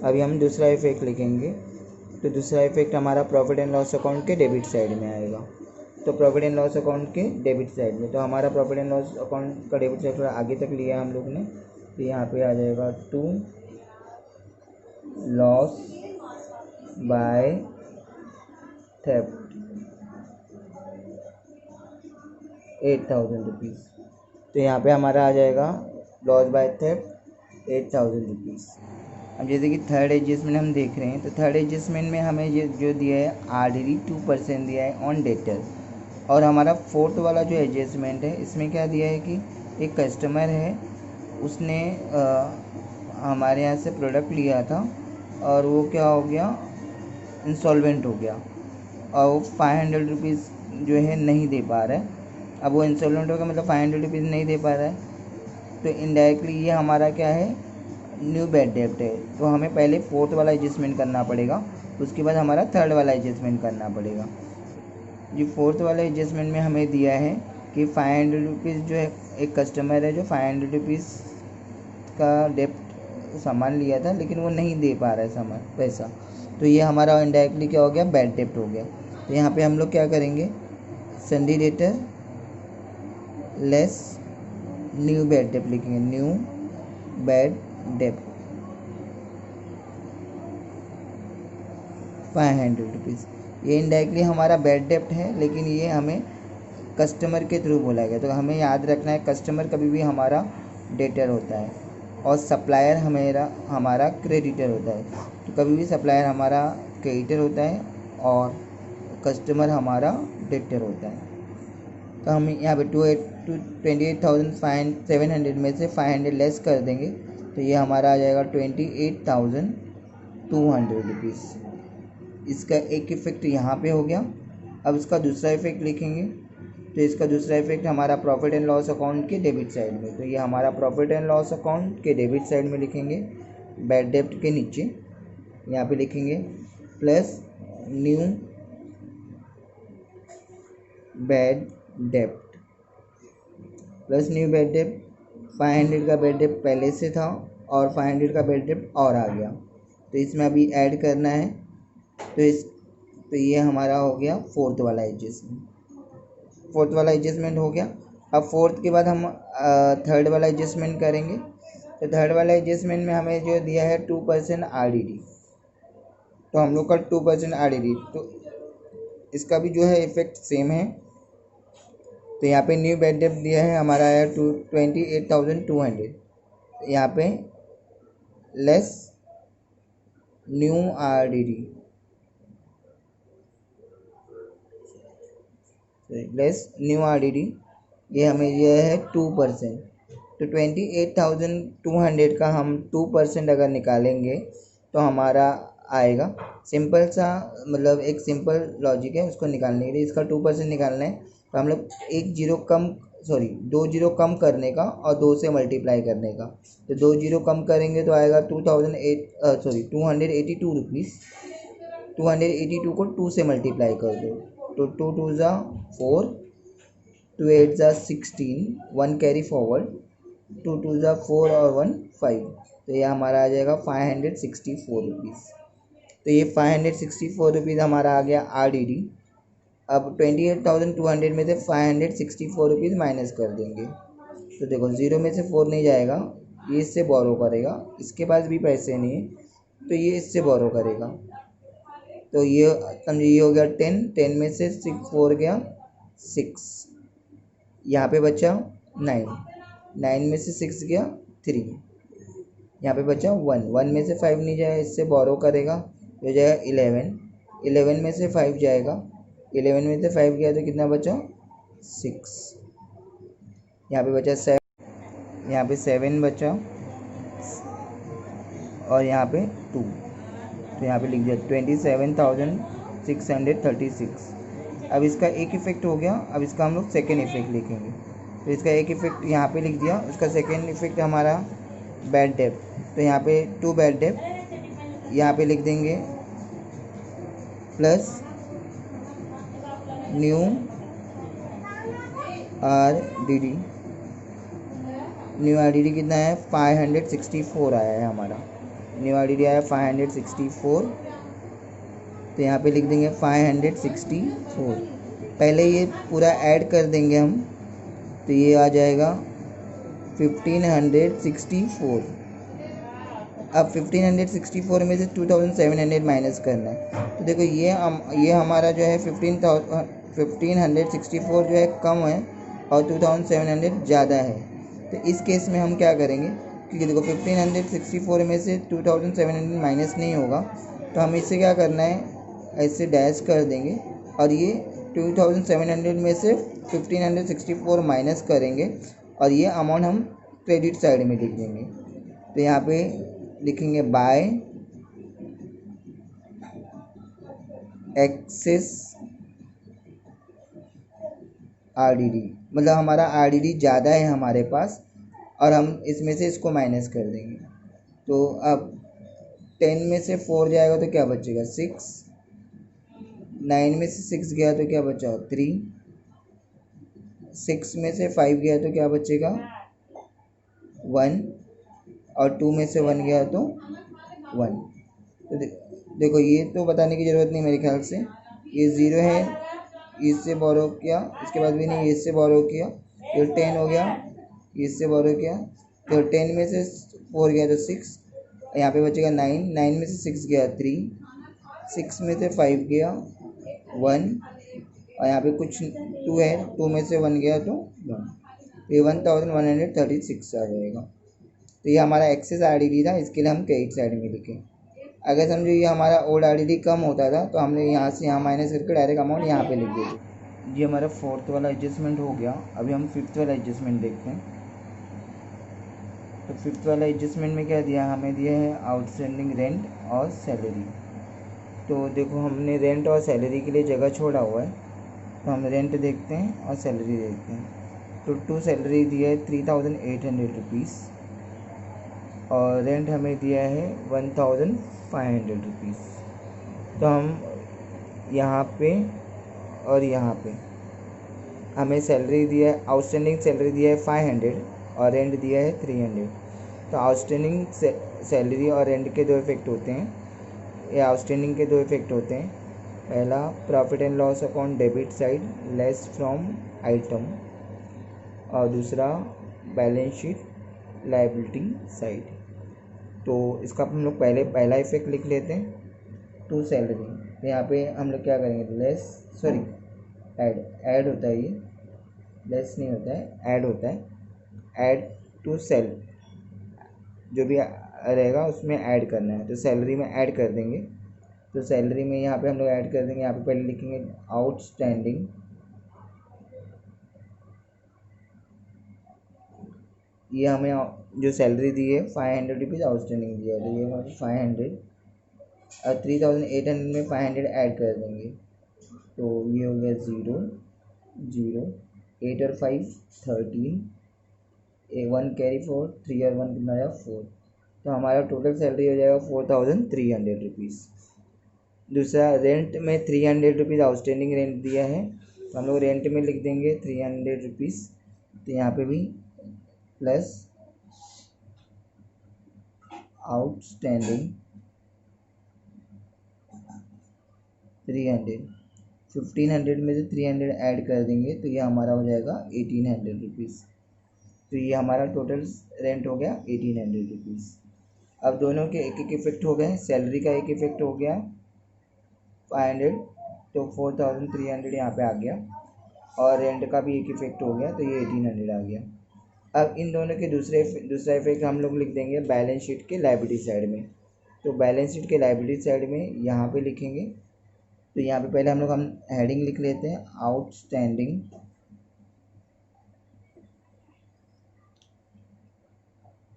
अभी हम दूसरा इफेक्ट लिखेंगे। तो दूसरा इफेक्ट हमारा प्रॉफिट एंड लॉस अकाउंट के डेबिट साइड में आएगा। तो प्रॉफिट एंड लॉस अकाउंट के डेबिट साइड में। तो हमारा प्रॉफिट एंड लॉस अकाउंट का डेबिट साइड थोड़ा आगे तक लिया हम लोग ने, तो यहाँ पे आ जाएगा to loss by theft 8,000 rupees. तो यहाँ पे हमारा आ जाएगा लॉस बाय थेफ्ट 8,000 रुपीज़। अब जैसे कि थर्ड एडजस्टमेंट हम देख रहे हैं, तो थर्ड एडजस्टमेंट में हमें ये जो दिया है RDD 2% दिया है ऑन डेटर। और हमारा फोर्थ वाला जो एडजस्टमेंट है, इसमें क्या दिया है कि एक कस्टमर है, उसने हमारे यहाँ से प्रोडक्ट लिया था और वो क्या हो गया, इंसॉल्वेंट हो गया और वो 500 रुपीज़ जो है नहीं दे पा रहा है। अब वो इंसॉल्वेंट हो गया मतलब 500 रुपीज़ नहीं दे पा रहा है, तो इनडायरेक्टली ये हमारा क्या है, न्यू बैड डेब्ट है। तो हमें पहले फोर्थ वाला एडजस्टमेंट करना पड़ेगा, उसके बाद हमारा थर्ड वाला एडजस्टमेंट करना पड़ेगा। जो फोर्थ वाला एडजस्टमेंट में हमें दिया है कि 500 रुपीज़ जो है, एक कस्टमर है जो 500 रुपीज़ का डेब्ट सामान लिया था लेकिन वो नहीं दे पा रहा है सामान पैसा, तो ये हमारा इनडायरेक्टली क्या हो गया, बैड डेब्ट हो गया। तो यहाँ पे हम लोग क्या करेंगे, सन्डी डेटर लेस न्यू बैड डेब्ट लिखेंगे, न्यू बैड डेब्ट 500 रुपीज़। ये इनडायरेक्टली हमारा बैड डेब्ट है, लेकिन ये हमें कस्टमर के थ्रू बोला गया। तो हमें याद रखना है, कस्टमर कभी भी हमारा डेटर होता है और सप्लायर हमारा क्रेडिटर होता है। तो कभी भी सप्लायर हमारा क्रेडिटर होता है और कस्टमर हमारा डेटर होता है। तो हम यहाँ पे 28,700 में से 500 लेस कर देंगे, तो ये हमारा आ जाएगा 28,200 रुपीज़। इसका एक इफ़ेक्ट यहाँ पे हो गया। अब इसका दूसरा इफ़ेक्ट लिखेंगे, तो इसका दूसरा इफ़ेक्ट हमारा प्रॉफिट एंड लॉस अकाउंट के डेबिट साइड में। तो ये हमारा प्रॉफिट एंड लॉस अकाउंट के डेबिट साइड में लिखेंगे, बैड डेब्ट के नीचे यहाँ पे लिखेंगे प्लस न्यू बैड डेब्ट, प्लस न्यू बैड डेब्ट। 500 का बैड डेब्ट पहले से था और 500 का बैड डेब्ट और आ गया, तो इसमें अभी ऐड करना है। तो ये हमारा हो गया फोर्थ वाला एडजस्टमेंट। फोर्थ वाला एडजस्टमेंट हो गया। अब फोर्थ के बाद हम थर्ड वाला एडजस्टमेंट करेंगे। तो थर्ड वाला एडजस्टमेंट में हमें जो दिया है 2% RDD, तो हम लोग का 2% RDD, तो इसका भी जो है इफेक्ट सेम है। तो यहाँ पे न्यू बैड डेब्ट दिया है हमारा है 28,200, यहाँ पे less new RDD, less new RDD, ये हमें यह है 2%। तो 28,200 का हम 2% अगर निकालेंगे तो हमारा आएगा, सिंपल सा मतलब एक सिंपल लॉजिक है उसको निकालने के लिए। इसका 2% निकालना है, तो हम लोग दो जीरो कम करने का और 2 से मल्टीप्लाई करने का। तो 2 जीरो कम करेंगे तो आएगा 282 रुपीज़। 282 को 2 से मल्टीप्लाई कर दो, तो 2 2 ज़ा 4, 2 8 ज़ा 16, 1 कैरी फॉरवर्ड, 2 2 ज़ा 4 और 1 5, तो ये हमारा आ जाएगा 564 रुपीज़। तो ये 564 रुपीज़ हमारा आ गया RDD। अब 28,200 में से 564 रुपीज़ माइनस कर देंगे, तो देखो 0 में से 4 नहीं जाएगा, ये इससे बोरो करेगा, इसके पास भी पैसे नहीं है तो ये इससे बोरो करेगा। तो ये समझिए ये हो गया 10 में से 4 गया 6, यहाँ पे बचा 9 में से 6 गया 3, यहाँ पे बचा 1 में से 5 नहीं जाएगा, इससे बोरो करेगा, हो जाएगा 11 में से 5 जाएगा, 11 में से 5 गया तो कितना बचा 6, यहाँ पे बचा 7, यहाँ पे 7 बचा और यहाँ पे 2, तो यहाँ पे लिख दिया 27,636। अब इसका एक इफ़ेक्ट हो गया। अब इसका हम लोग सेकेंड इफ़ेक्ट लिखेंगे। तो इसका एक इफ़ेक्ट यहाँ पे लिख दिया, उसका सेकेंड इफ़ेक्ट हमारा बैड डेब्ट, तो यहाँ पे 2 बैड डेब्ट यहाँ पे लिख देंगे plus new RDD। New RDD कितना है 564 आया है हमारा, न्यू RDD आया 564, तो यहाँ पे लिख देंगे 564 पहले ये पूरा ऐड कर देंगे हम, तो ये आ जाएगा 1564। अब 1564 में से 2700 माइनस करना है। तो देखो ये हमारा जो है 1564 जो है कम है और 2700 ज़्यादा है। तो इस केस में हम क्या करेंगे, क्योंकि देखो 1564 में से 2700 माइनस नहीं होगा, तो हमें इससे क्या करना है, ऐसे डैश कर देंगे और ये 2700 में से 1564 माइनस करेंगे और ये अमाउंट हम क्रेडिट साइड में लिख देंगे। तो यहाँ पे लिखेंगे बाय एक्सेस आरडीडी, मतलब हमारा आरडीडी ज़्यादा है हमारे पास और हम इसमें से इसको माइनस कर देंगे। तो अब 10 में से 4 जाएगा तो क्या बचेगा 6, 9 में से 6 गया तो क्या बचा 3, 6 में से 5 गया तो क्या बचेगा 1 और 2 में से 1 गया तो 1। तो देखो ये तो बताने की ज़रूरत नहीं मेरे ख्याल से, ये 0 है, इससे बोरो किया, इसके बाद भी नहीं, इससे बोरो किया, तो 10 हो गया, इससे बोरो किया, तो 10 में से 4 गया तो 6, यहाँ पे बचेगा 9, 9 में से 6 गया 3, 6 में से 5 गया 1 और यहाँ पे कुछ 2 है, 2 में से 1 गया तो 1, ये 1136 आ जाएगा। तो ये हमारा एक्सेस आरडीडी था, इसके लिए हम क्रेडिट साइड में लिखें। अगर समझो ये हमारा ओल्ड आरडीडी कम होता था तो हमने यहाँ से यहाँ माइनस करके डायरेक्ट अमाउंट यहाँ पे लिख देते। ये हमारा 4th वाला एडजस्टमेंट हो गया। अभी हम 5th वाला एडजस्टमेंट देखते हैं। तो 5th वाला एडजस्टमेंट में क्या दिया, हमें दिया है आउटस्टैंडिंग रेंट और सैलरी। तो देखो हमने रेंट और सैलरी के लिए जगह छोड़ा हुआ है, तो हम रेंट देखते हैं और सैलरी देखते हैं। तो टू सैलरी दिया है 3800 रुपीज़ और रेंट हमें दिया है 1500 रुपीज़। तो हम यहाँ पे और यहाँ पे हमें सैलरी दिया है, आउटस्टैंडिंग सैलरी दिया है 500 और रेंट दिया है 300। तो आउटस्टैंडिंग सैलरी और रेंट के दो इफ़ेक्ट होते हैं, ये आउटस्टैंडिंग के दो इफ़ेक्ट होते हैं। पहला profit and loss account debit side lace from item और दूसरा बैलेंस शीट लायबिलिटी साइड। तो इसका हम लोग पहला इफेक्ट लिख लेते हैं, टू सैलरी। तो यहाँ पे हम लोग क्या करेंगे, ऐड होता है, ये लेस नहीं होता है, ऐड होता है, ऐड टू सेल जो भी रहेगा उसमें ऐड करना है। तो सैलरी में ऐड कर देंगे। तो सैलरी में यहाँ पे हम लोग ऐड कर देंगे, यहाँ पे पहले लिखेंगे आउटस्टैंडिंग, ये हमें जो सैलरी दी है 500 रुपीज़ आउटस्टैंडिंग दिया है, तो ये हमारे 500 और 3800 में 500 ऐड कर देंगे। तो ये हो गया 0 0, 8 और 5 13, 1 कैरी फॉर 3 और 1 कितना आया 4। तो हमारा टोटल सैलरी हो जाएगा 4300 रुपीज़। दूसरा रेंट में 300 रुपीज़ आउटस्टैंडिंग रेंट दिया है, तो हम लोग रेंट में लिख देंगे 300 रुपीज़। तो यहाँ पे भी प्लस आउटस्टैंडिंग 300, 1500 में से 300 ऐड कर देंगे तो ये हमारा हो जाएगा 1800 रुपीज़। तो ये हमारा टोटल रेंट हो गया 1800 रुपीज़। अब दोनों के एक एक इफेक्ट हो गए, सैलरी का एक इफेक्ट हो गया 500, तो 4300 यहाँ पे आ गया और रेंट का भी एक इफेक्ट हो गया, तो ये 1800 आ गया। अब इन दोनों के दूसरा इफेक्ट हम लोग लिख देंगे बैलेंस शीट के लायबिलिटी साइड में। तो बैलेंस शीट के लायबिलिटी साइड में यहाँ पे लिखेंगे, तो यहाँ पे पहले हम हेडिंग लिख लेते हैं आउटस्टैंडिंग,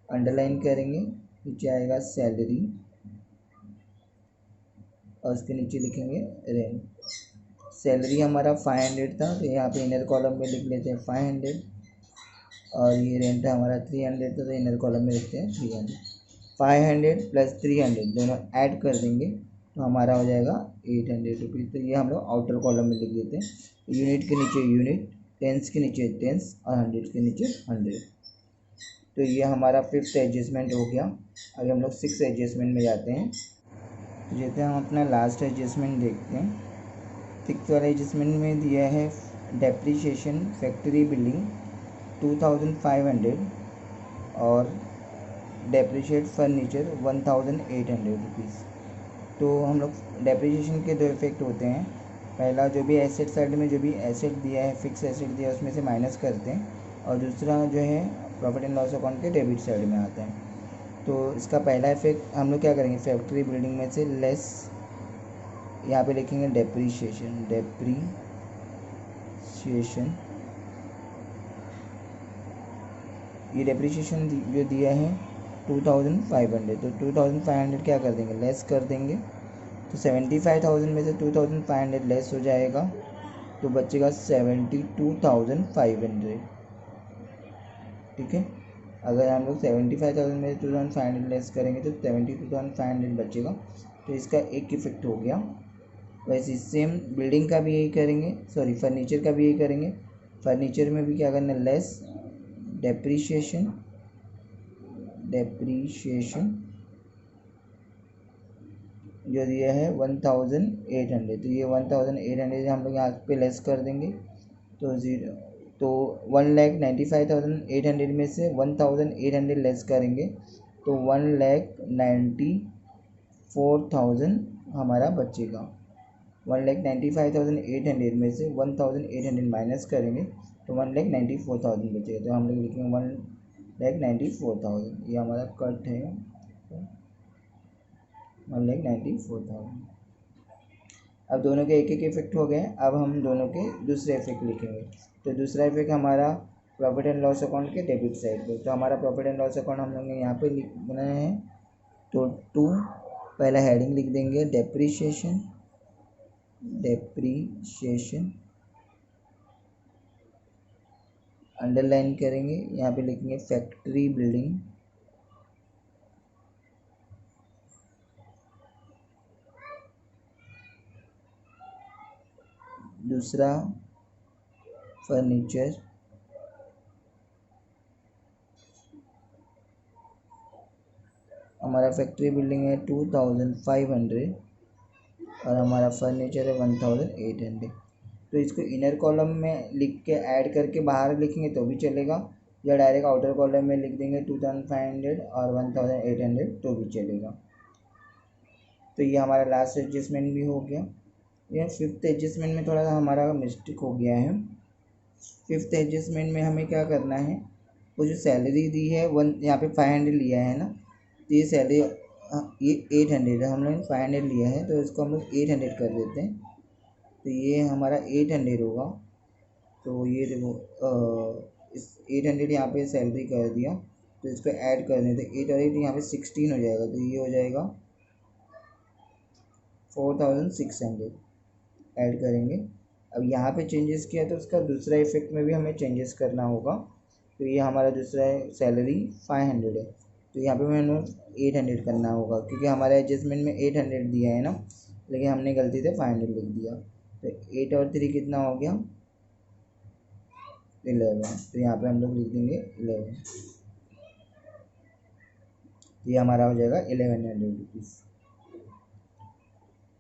अंडरलाइन करेंगे, नीचे आएगा सैलरी और उसके नीचे लिखेंगे रेंट। सैलरी हमारा 500 था, तो यहाँ पे इनर कॉलम में लिख लेते हैं 500 और ये रेंट हमारा 300 था, तो इनर कॉलम में लिखते हैं 300। 500 प्लस 300 दोनों ऐड कर देंगे तो हमारा हो जाएगा 800 रुपीज़। तो ये हम लोग आउटर कॉलम में लिख देते हैं, यूनिट के नीचे यूनिट, टेंस के नीचे टेंस और 100 के नीचे 100। तो ये हमारा 5th एडजस्टमेंट हो गया। अभी हम लोग 6th एडजस्टमेंट में जाते हैं। जैसे हम अपना लास्ट एडजस्टमेंट देखते हैं, सिक्स वाले एडजस्टमेंट में दिया है डेप्रीशिएशन फैक्ट्री बिल्डिंग 2500 और डेप्रीशिएट फर्नीचर 1800 रुपीज़। तो हम लोग डेप्रीशिएशन के दो इफेक्ट होते हैं। पहला जो भी एसेट साइड में जो भी एसेट दिया है, फिक्स एसेट दिया है, उसमें से माइनस करते हैं, और दूसरा जो है प्रॉफिट एंड लॉस अकाउंट के डेबिट साइड में आता है। तो इसका पहला इफेक्ट हम लोग क्या करेंगे, फैक्ट्री बिल्डिंग में से लेस, यहाँ पे लिखेंगे डेप्रीशिएशन। ये डेप्रीशिएशन जो दिया है 2500, तो 2500 क्या कर देंगे, लेस कर देंगे। तो 75,000 में से 2500 लेस हो जाएगा, तो बचेगा 72,500। ठीक है, अगर हम लोग 75,000 में से 2500 लेस करेंगे तो 72,500 बचेगा। तो इसका एक इफेक्ट हो गया। वैसे सेम बिल्डिंग का भी यही करेंगे, सॉरी फर्नीचर का भी यही करेंगे। फर्नीचर में भी क्या करना, लेस डेप्रीशिएशन जो दिया है 1800, तो ये 1800 हम लोग यहाँ पे लेस कर देंगे। तो 1,95,800 में से 1800 लेस करेंगे तो 1,94,000 हमारा बचेगा। 1,95,800 में से 1,800 माइनस करेंगे तो 1,94,000 बचेगा। तो हम लोग लिखेंगे 1,94,000, ये हमारा कट है 1,94,000। अब दोनों के एक एक इफेक्ट हो गए। अब हम दोनों के दूसरे इफेक्ट लिखेंगे। तो दूसरा इफेक्ट हमारा प्रॉफिट एंड लॉस अकाउंट के डेबिट साइड पे। तो हमारा प्रॉफिट एंड लॉस अकाउंट हम लोग ने यहाँ पे लिखना है। तो पहला हेडिंग लिख देंगे डेप्रीशिएशन, अंडरलाइन करेंगे, यहाँ पे लिखेंगे फैक्ट्री बिल्डिंग, दूसरा फर्नीचर, हमारा फैक्ट्री बिल्डिंग है 2500 और हमारा फर्नीचर है 1800। तो इसको इनर कॉलम में लिख के ऐड करके बाहर लिखेंगे तो भी चलेगा, या डायरेक्ट आउटर कॉलम में लिख देंगे 2500 और 1800 तो भी चलेगा। तो ये हमारा लास्ट एडजस्टमेंट भी हो गया। यह फिफ्थ एडजस्टमेंट में थोड़ा सा हमारा मिस्टेक हो गया है। फिफ्थ एडजस्टमेंट में हमें क्या करना है, वो जो सैलरी दी है यहाँ पे 500 लिया है ना, तो ये सैलरी ये 800 है, हम लोग 500 लिया है तो इसको हम लोग 800 कर देते हैं। तो ये हमारा 800 होगा। तो ये देखो इस 800 यहाँ पे सैलरी कर दिया, तो इसको ऐड कर दें तो 8 और 8 यहाँ पे 16 हो जाएगा, तो ये हो जाएगा 4,600 ऐड करेंगे। अब यहाँ पे चेंजेस किया तो उसका दूसरा इफेक्ट में भी हमें चेंजेस करना होगा। तो ये हमारा दूसरा सैलरी 500 है, तो यहाँ पे हमें 800 करना होगा, क्योंकि हमारा एडजस्टमेंट में 800 दिया है ना, लेकिन हमने गलती से 500 लिख दिया। तो 8 और 3 कितना हो गया, 11। तो यहाँ पे हम लोग लिख देंगे 11, ये हमारा हो जाएगा 1100 रुपीज़।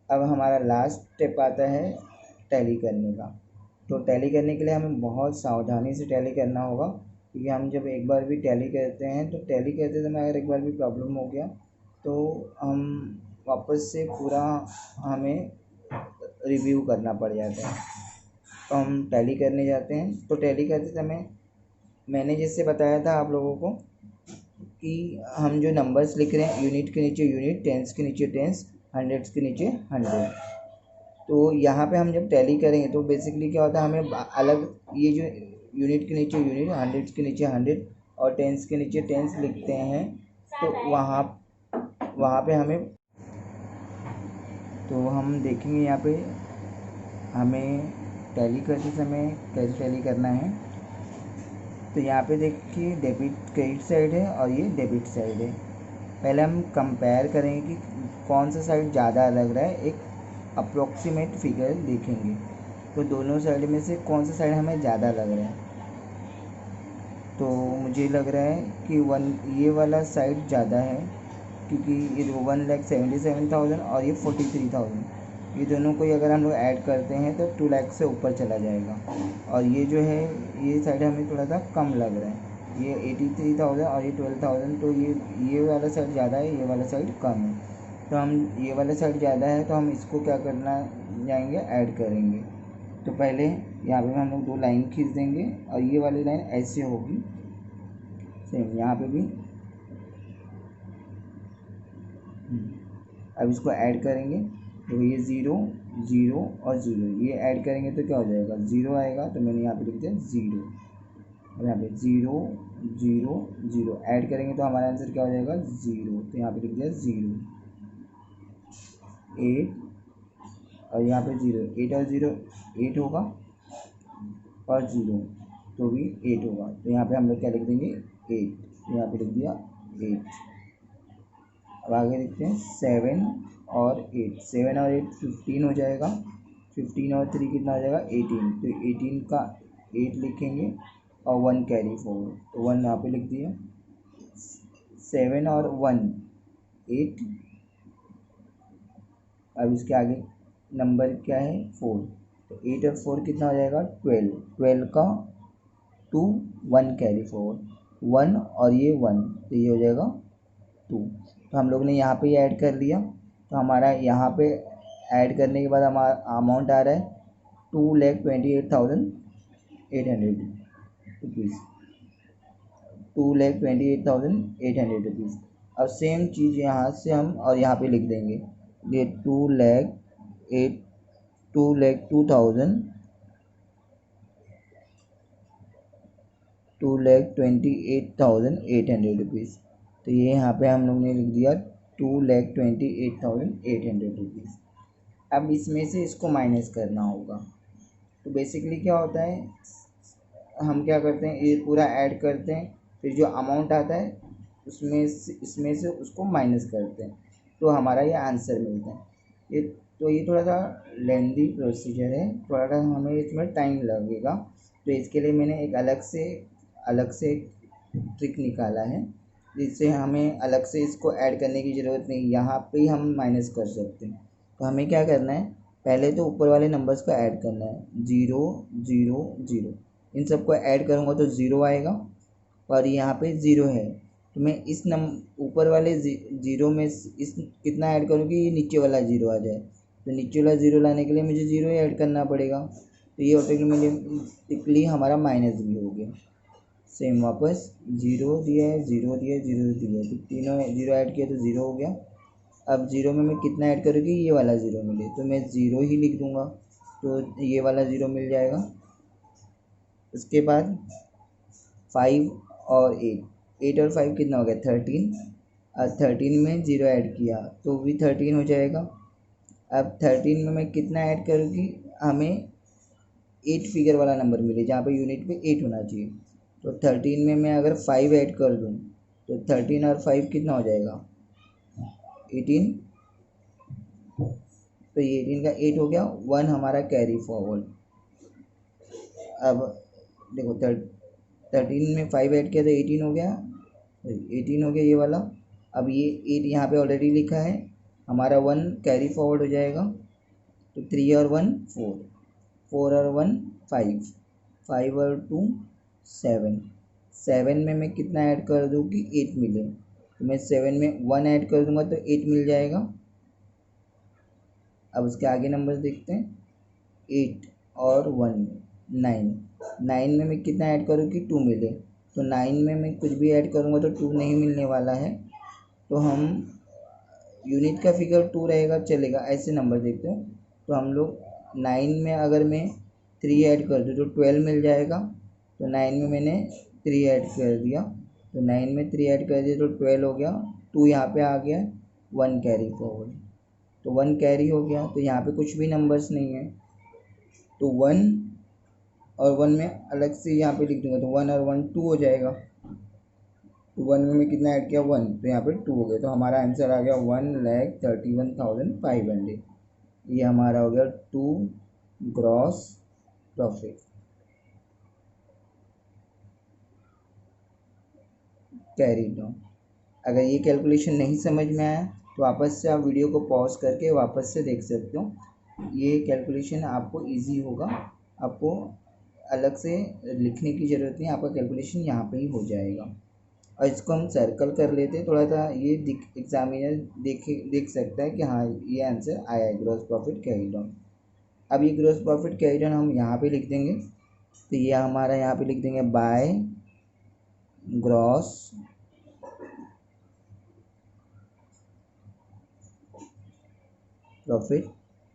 अब हमारा लास्ट स्टेप आता है टैली करने का। तो टैली करने के लिए हमें बहुत सावधानी से टैली करना होगा, क्योंकि हम जब एक बार भी टैली करते हैं तो टैली करते समय अगर एक बार भी प्रॉब्लम हो गया तो हम वापस से पूरा हमें रिव्यू करना पड़ जाता है। तो हम टैली करने जाते हैं। तो टैली करते समय मैंने जैसे बताया था आप लोगों को कि हम जो नंबर्स लिख रहे हैं, यूनिट के नीचे यूनिट, टेंस के नीचे टेंस, हंड्रेड्स के नीचे 100। तो यहाँ पे हम जब टैली करेंगे तो बेसिकली क्या होता है, हमें अलग ये जो यूनिट के नीचे यूनिट, हंड्रेड्स के नीचे 100 और टेंस के नीचे टेंस लिखते हैं, तो वहाँ पे हमें, तो हम देखेंगे यहाँ पे हमें टैली करते समय कैसे टैली करना है। तो यहाँ पे देखिए डेबिट क्रेडिट साइड है और ये डेबिट साइड है। पहले हम कंपेयर करेंगे कि कौन सा साइड ज़्यादा लग रहा है, एक अप्रोक्सीमेट फिगर देखेंगे। तो दोनों साइड में से कौन सा साइड हमें ज़्यादा लग रहा है, तो मुझे लग रहा है कि ये वाला साइड ज़्यादा है, क्योंकि ये 1,77,000 और ये 43,000, ये दोनों को अगर हम लोग ऐड करते हैं तो 2 लाख से ऊपर चला जाएगा। और ये जो है ये साइड हमें थोड़ा सा कम लग रहा है, ये 83,000 और ये 12,000, तो ये वाला साइड ज़्यादा है, ये वाला साइड कम है। तो हम ये वाला साइड ज़्यादा है तो हम इसको क्या करना जाएंगे, ऐड करेंगे। तो पहले यहाँ पे हम लोग 2 लाइन खींच देंगे और ये वाली लाइन ऐसे होगी, सेम यहाँ पे भी। अब इसको ऐड करेंगे तो ये 0 0 और 0 ये ऐड करेंगे तो क्या हो जाएगा, 0 आएगा। तो मैंने यहाँ पे लिख दिया 0, और यहाँ पे 0 0 0 ऐड करेंगे तो हमारा आंसर क्या हो जाएगा, 0। तो यहाँ पे लिख दिया 0 8, और यहाँ पे 0 8 और 0 8 होगा, और 0 तो भी 8 होगा। तो यहाँ पे हम लोग क्या लिख देंगे, 8। यहाँ पे लिख दिया 8। अब आगे देखते हैं 7 और 8, 7 और 8 15 हो जाएगा, 15 और 3 कितना हो जाएगा, 18। तो 18 का 8 लिखेंगे और 1 कैरी फॉरवर्ड, तो 1 यहाँ पे लिख दिया। 7 और 1 8, अब इसके आगे नंबर क्या है, 4। तो 8 और 4 कितना हो जाएगा, 12। 12 का 2 1 कैरी फॉरवर्ड, 1 और ये 1, तो ये हो जाएगा 2। तो हम लोग ने यहाँ पे ऐड कर लिया। तो हमारा यहाँ पे ऐड करने के बाद हमारा अमाउंट आ रहा है 2,28,800 रुपीज़, 2,28,800 रुपीज़। अब सेम चीज़ यहाँ से हम और यहाँ पे लिख देंगे, ये 2,28,800 रुपीज़। तो ये यहाँ पे हम लोग ने लिख दिया 2,28,800 रुपीज़। अब इसमें से इसको माइनस करना होगा। तो बेसिकली क्या होता है, हम क्या करते हैं, ये पूरा ऐड करते हैं, फिर जो अमाउंट आता है इसमें से उसको माइनस करते हैं, तो हमारा ये आंसर मिलता है। ये थोड़ा सा लेंदी प्रोसीजर है, थोड़ा सा हमें इसमें टाइम लगेगा। तो इसके लिए मैंने एक अलग से ट्रिक निकाला है, जिससे हमें अलग से इसको ऐड करने की ज़रूरत नहीं, यहाँ पे ही हम माइनस कर सकते हैं। तो हमें क्या करना है, पहले तो ऊपर वाले नंबर्स को ऐड करना है, 0 0 0, इन सबको ऐड करूँगा तो 0 आएगा, और यहाँ पे 0 है। तो मैं इस ऊपर वाले 0 में इस कितना ऐड करूँ कि ये नीचे वाला 0 आ जाए। तो नीचे वाला 0 लाने के लिए मुझे 0 ही ऐड करना पड़ेगा। तो ये ऑटोमेटिकली हमारा माइनस भी हो गया। सेम वापस 0 दिया है, 0 दिया है, 0 दिया है, तो तीनों 0 ऐड किया तो 0 हो गया। अब 0 में मैं कितना ऐड करूँ कि ये वाला 0 मिले, तो मैं 0 ही लिख दूँगा, तो ये वाला 0 मिल जाएगा। उसके बाद 5 और 8 और 5 कितना हो गया, 13, और 13 में 0 ऐड किया तो भी 13 हो जाएगा। अब 13 में मैं कितना ऐड करूँ कि हमें 8 फिगर वाला नंबर मिले, जहाँ पे यूनिट पे 8 होना चाहिए। तो 13 में मैं अगर 5 ऐड कर दूँ तो 13 और 5 कितना हो जाएगा, 18। तो ये 18 का 8 हो गया, 1 हमारा कैरी फॉरवर्ड। अब देखो 13 में 5 ऐड किया तो 18 हो गया, 18 हो गया ये वाला। अब ये 8 यहाँ पे ऑलरेडी लिखा है, हमारा 1 कैरी फॉरवर्ड हो जाएगा। तो 3 और 1 4, 4 और 1 5, 5 और 2 7, 7 में मैं कितना ऐड कर दूँ कि 8 मिले, तो मैं 7 में 1 ऐड कर दूँगा तो 8 मिल जाएगा। अब उसके आगे नंबर देखते हैं, 8 और 1 9, 9 में मैं कितना ऐड करूँ कि 2 मिले, तो 9 में मैं कुछ भी ऐड करूँगा तो 2 नहीं मिलने वाला है। तो हम यूनिट का फिगर 2 रहेगा चलेगा, ऐसे नंबर देखते हैं। तो हम लोग 9 में अगर मैं 3 ऐड कर दूँ तो 12 मिल जाएगा। तो 9 में मैंने 3 ऐड कर दिया, तो 9 में 3 ऐड कर दिया तो 12 हो गया, 2 यहाँ पे आ गया, 1 कैरी फॉरवर्ड, तो 1 कैरी हो गया। तो यहाँ पे कुछ भी नंबर्स नहीं है, तो 1 और 1 में अलग से यहाँ पे लिख दूँगा, तो 1 और 1 2 हो जाएगा। तो 1 में मैं कितना ऐड किया, 1, तो यहाँ पे 2 हो गया। तो हमारा आंसर आ गया 1,31,500। ये हमारा हो गया 2 ग्रॉस प्रॉफिट। Carry down. अगर ये कैलकुलेशन नहीं समझ में आया तो वापस से आप वीडियो को पॉज करके वापस से देख सकते हो। ये कैलकुलेशन आपको इजी होगा, आपको अलग से लिखने की ज़रूरत नहीं, आपका कैलकुलेशन यहाँ पे ही हो जाएगा। और इसको हम सर्कल कर लेते हैं थोड़ा सा, ये एग्जामिनर देख सकता है कि हाँ ये आंसर आया है, ग्रॉस प्रॉफिट कैरी डाउन। अब ये ग्रॉस प्रॉफिट कैरी डाउन हम यहाँ पे लिख देंगे, तो ये हमारा यहाँ पे लिख देंगे by gross profit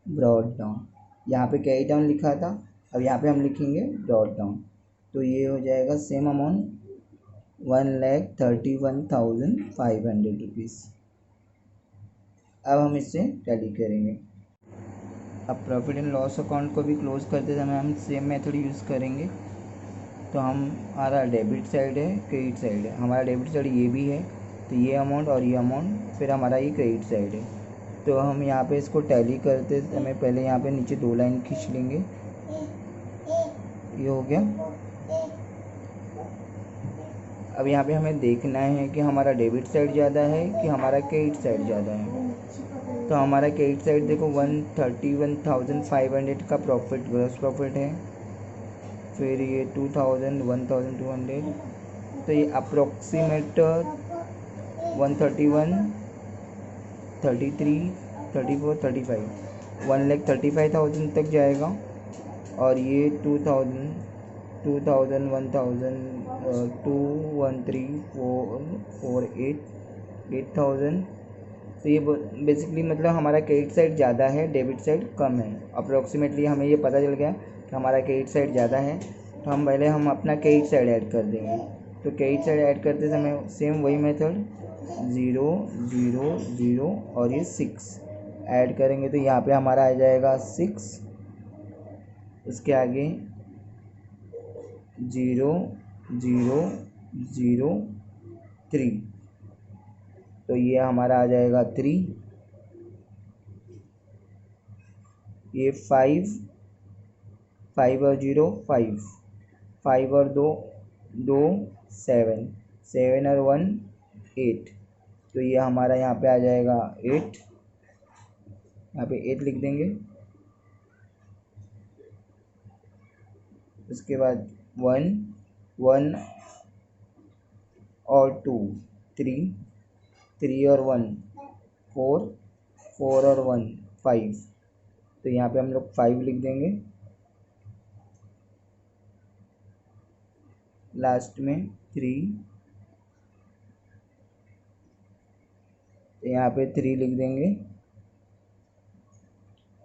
brought down. यहाँ पे कैरी डाउन लिखा था, अब यहाँ पे हम लिखेंगे ब्रॉड डाउन, तो ये हो जाएगा सेम अमाउंट 1,31,500 रुपीज़। अब हम इससे टैली करेंगे। अब प्रॉफिट एंड लॉस अकाउंट को भी क्लोज करते समय हम सेम मेथड यूज़ करेंगे। तो हमारा डेबिट साइड है, क्रेडिट साइड है। हमारा डेबिट साइड ये भी है, तो ये अमाउंट और ये अमाउंट, फिर हमारा ये क्रेडिट साइड है। तो हम यहाँ पे इसको टैली करते समय पहले यहाँ पे नीचे 2 लाइन खींच लेंगे, ये हो गया। अब यहाँ पे हमें देखना है कि हमारा डेबिट साइड ज़्यादा है कि हमारा क्रेडिट साइड ज़्यादा है। तो हमारा क्रेडिट साइड देखो 131,500 का प्रॉफिट, ग्रॉस प्रॉफिट है, फिर ये 2,000, 1,200, तो ये अप्रोक्सीमेट 131, 33, 34, 35, 1,35,000 तक जाएगा। और ये 2,000, 1,000, 2, 1, 3, 4, 8,000। तो ये बेसिकली मतलब हमारा क्रेडिट साइड ज़्यादा है, डेबिट साइड कम है। अप्रोक्सीमेटली हमें ये पता चल गया कि हमारा क्रेडिट साइड ज़्यादा है, तो हम पहले अपना क्रेडिट साइड ऐड कर देंगे। तो क्रेडिट साइड ऐड करते समय सेम वही मेथड 0, 0, 0 और ये 6 ऐड करेंगे, तो यहाँ पे हमारा आ जाएगा 6, उसके आगे 0, 0, 0, 3, तो ये हमारा आ जाएगा 3, ये 5, 5 और 0 5, 5 और 2 2, 7, 7 और 1 8, तो ये हमारा यहाँ पे आ जाएगा 8, यहाँ पे 8 लिख देंगे। उसके बाद 1, 1 और 2 3, 3 और 1 4, 4 और 1 5, तो यहाँ पे हम लोग 5 लिख देंगे। लास्ट में 3, तो यहाँ पे 3 लिख देंगे,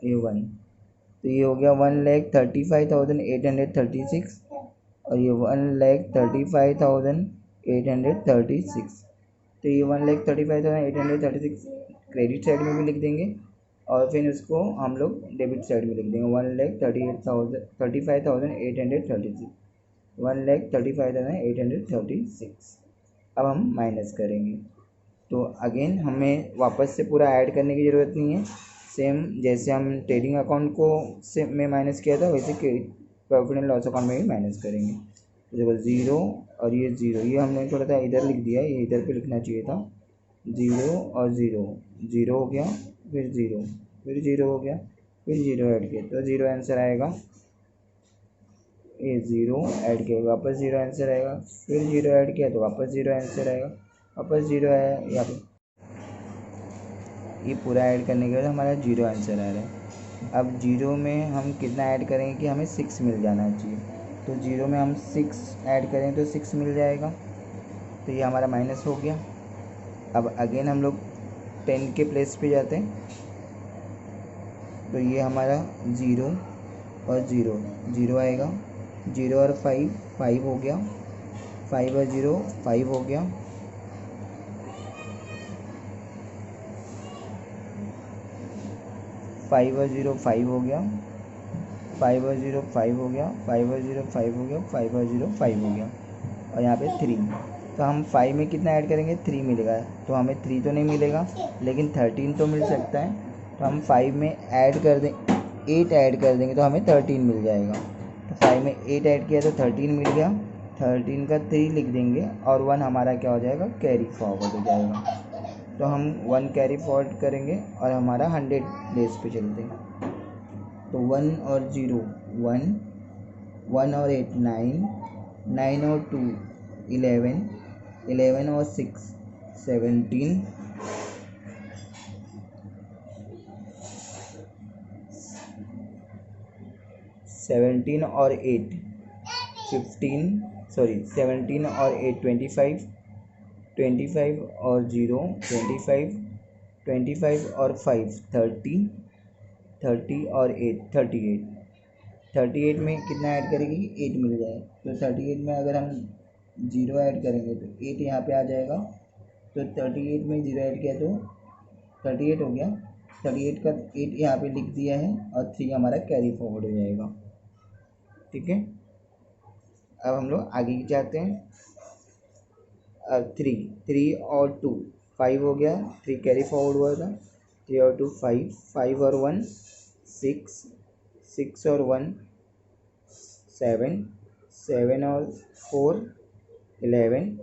ये 1, तो ये हो गया 1,35,836 और ये 1,35,836, तो ये 1,35,836 क्रेडिट साइड में भी लिख देंगे और फिर उसको हम लोग डेबिट साइड में लिख देंगे 1,35,836, 1,35,836। अब हम माइनस करेंगे, तो अगेन हमें वापस से पूरा ऐड करने की ज़रूरत नहीं है। सेम जैसे हम ट्रेडिंग अकाउंट को से में माइनस किया था, वैसे प्रॉफिट एंड लॉस अकाउंट में भी माइनस करेंगे। तो देखो 0 और ये 0, ये हमने थोड़ा सा इधर लिख दिया, ये इधर पे लिखना चाहिए था। 0 और 0, 0 हो गया, फिर 0, फिर 0 हो गया, फिर 0 ऐड किया, तो 0 आंसर आएगा। ये 0 ऐड किया, वापस 0 आंसर आएगा, फिर 0 ऐड किया तो वापस 0 आंसर आएगा, वापस 0 आया यहाँ पे। ये पूरा ऐड करने के बाद हमारा 0 आंसर आ रहा है। अब 0 में हम कितना ऐड करेंगे कि हमें 6 मिल जाना चाहिए, तो 0 में हम 6 ऐड करें तो 6 मिल जाएगा, तो ये हमारा माइनस हो गया। अब अगेन हम लोग 10 के प्लेस पे जाते हैं, तो ये हमारा 0 और 0, 0 आएगा, 0 और 5, 5 हो गया, 5 और 0 5 हो गया, 5 और 0 5 हो गया, 5 और 0 5 हो गया, 5 और 0 5 हो गया, 5 और 0 5 हो गया, और यहाँ पे 3। तो हम 5 में कितना ऐड करेंगे, 3 मिलेगा, तो हमें 3 तो नहीं मिलेगा लेकिन 13 तो मिल सकता है। तो हम 5 में ऐड कर दें 8 ऐड कर देंगे तो हमें 13 मिल जाएगा। तो 5 में 8 ऐड किया तो 13 मिल गया, 13 का 3 लिख देंगे और 1 हमारा क्या हो जाएगा, कैरी फॉरवर्ड हो जाएगा। तो हम 1 कैरी फॉरवर्ड करेंगे और हमारा 100 डेज पे चलते हैं। तो 1 और 0 1, 1 और 8 9, 9 और 2 11, 11 और 6 17, 17 और 8 15, सॉरी 17 और 8 25, 25 और 0 25, 25 और 5 30, 30 और 8 38, 38 में कितना ऐड करेंगे कि 8 मिल जाए। तो 38 में अगर हम 0 ऐड करेंगे तो 8 यहाँ पे आ जाएगा। तो 38 में 0 ऐड किया तो 38 हो गया। 38 का 8 यहाँ पे लिख दिया है और 3 हमारा कैरी फॉरवर्ड हो जाएगा। ठीक है, अब हम लोग आगे जाते हैं। अब 3 और 2 5 हो गया, 3 कैरी फॉरवर्ड हुआ था। 3 और 2 5, 5 और 1 6, 6 और 1 7, 7 और 4 11,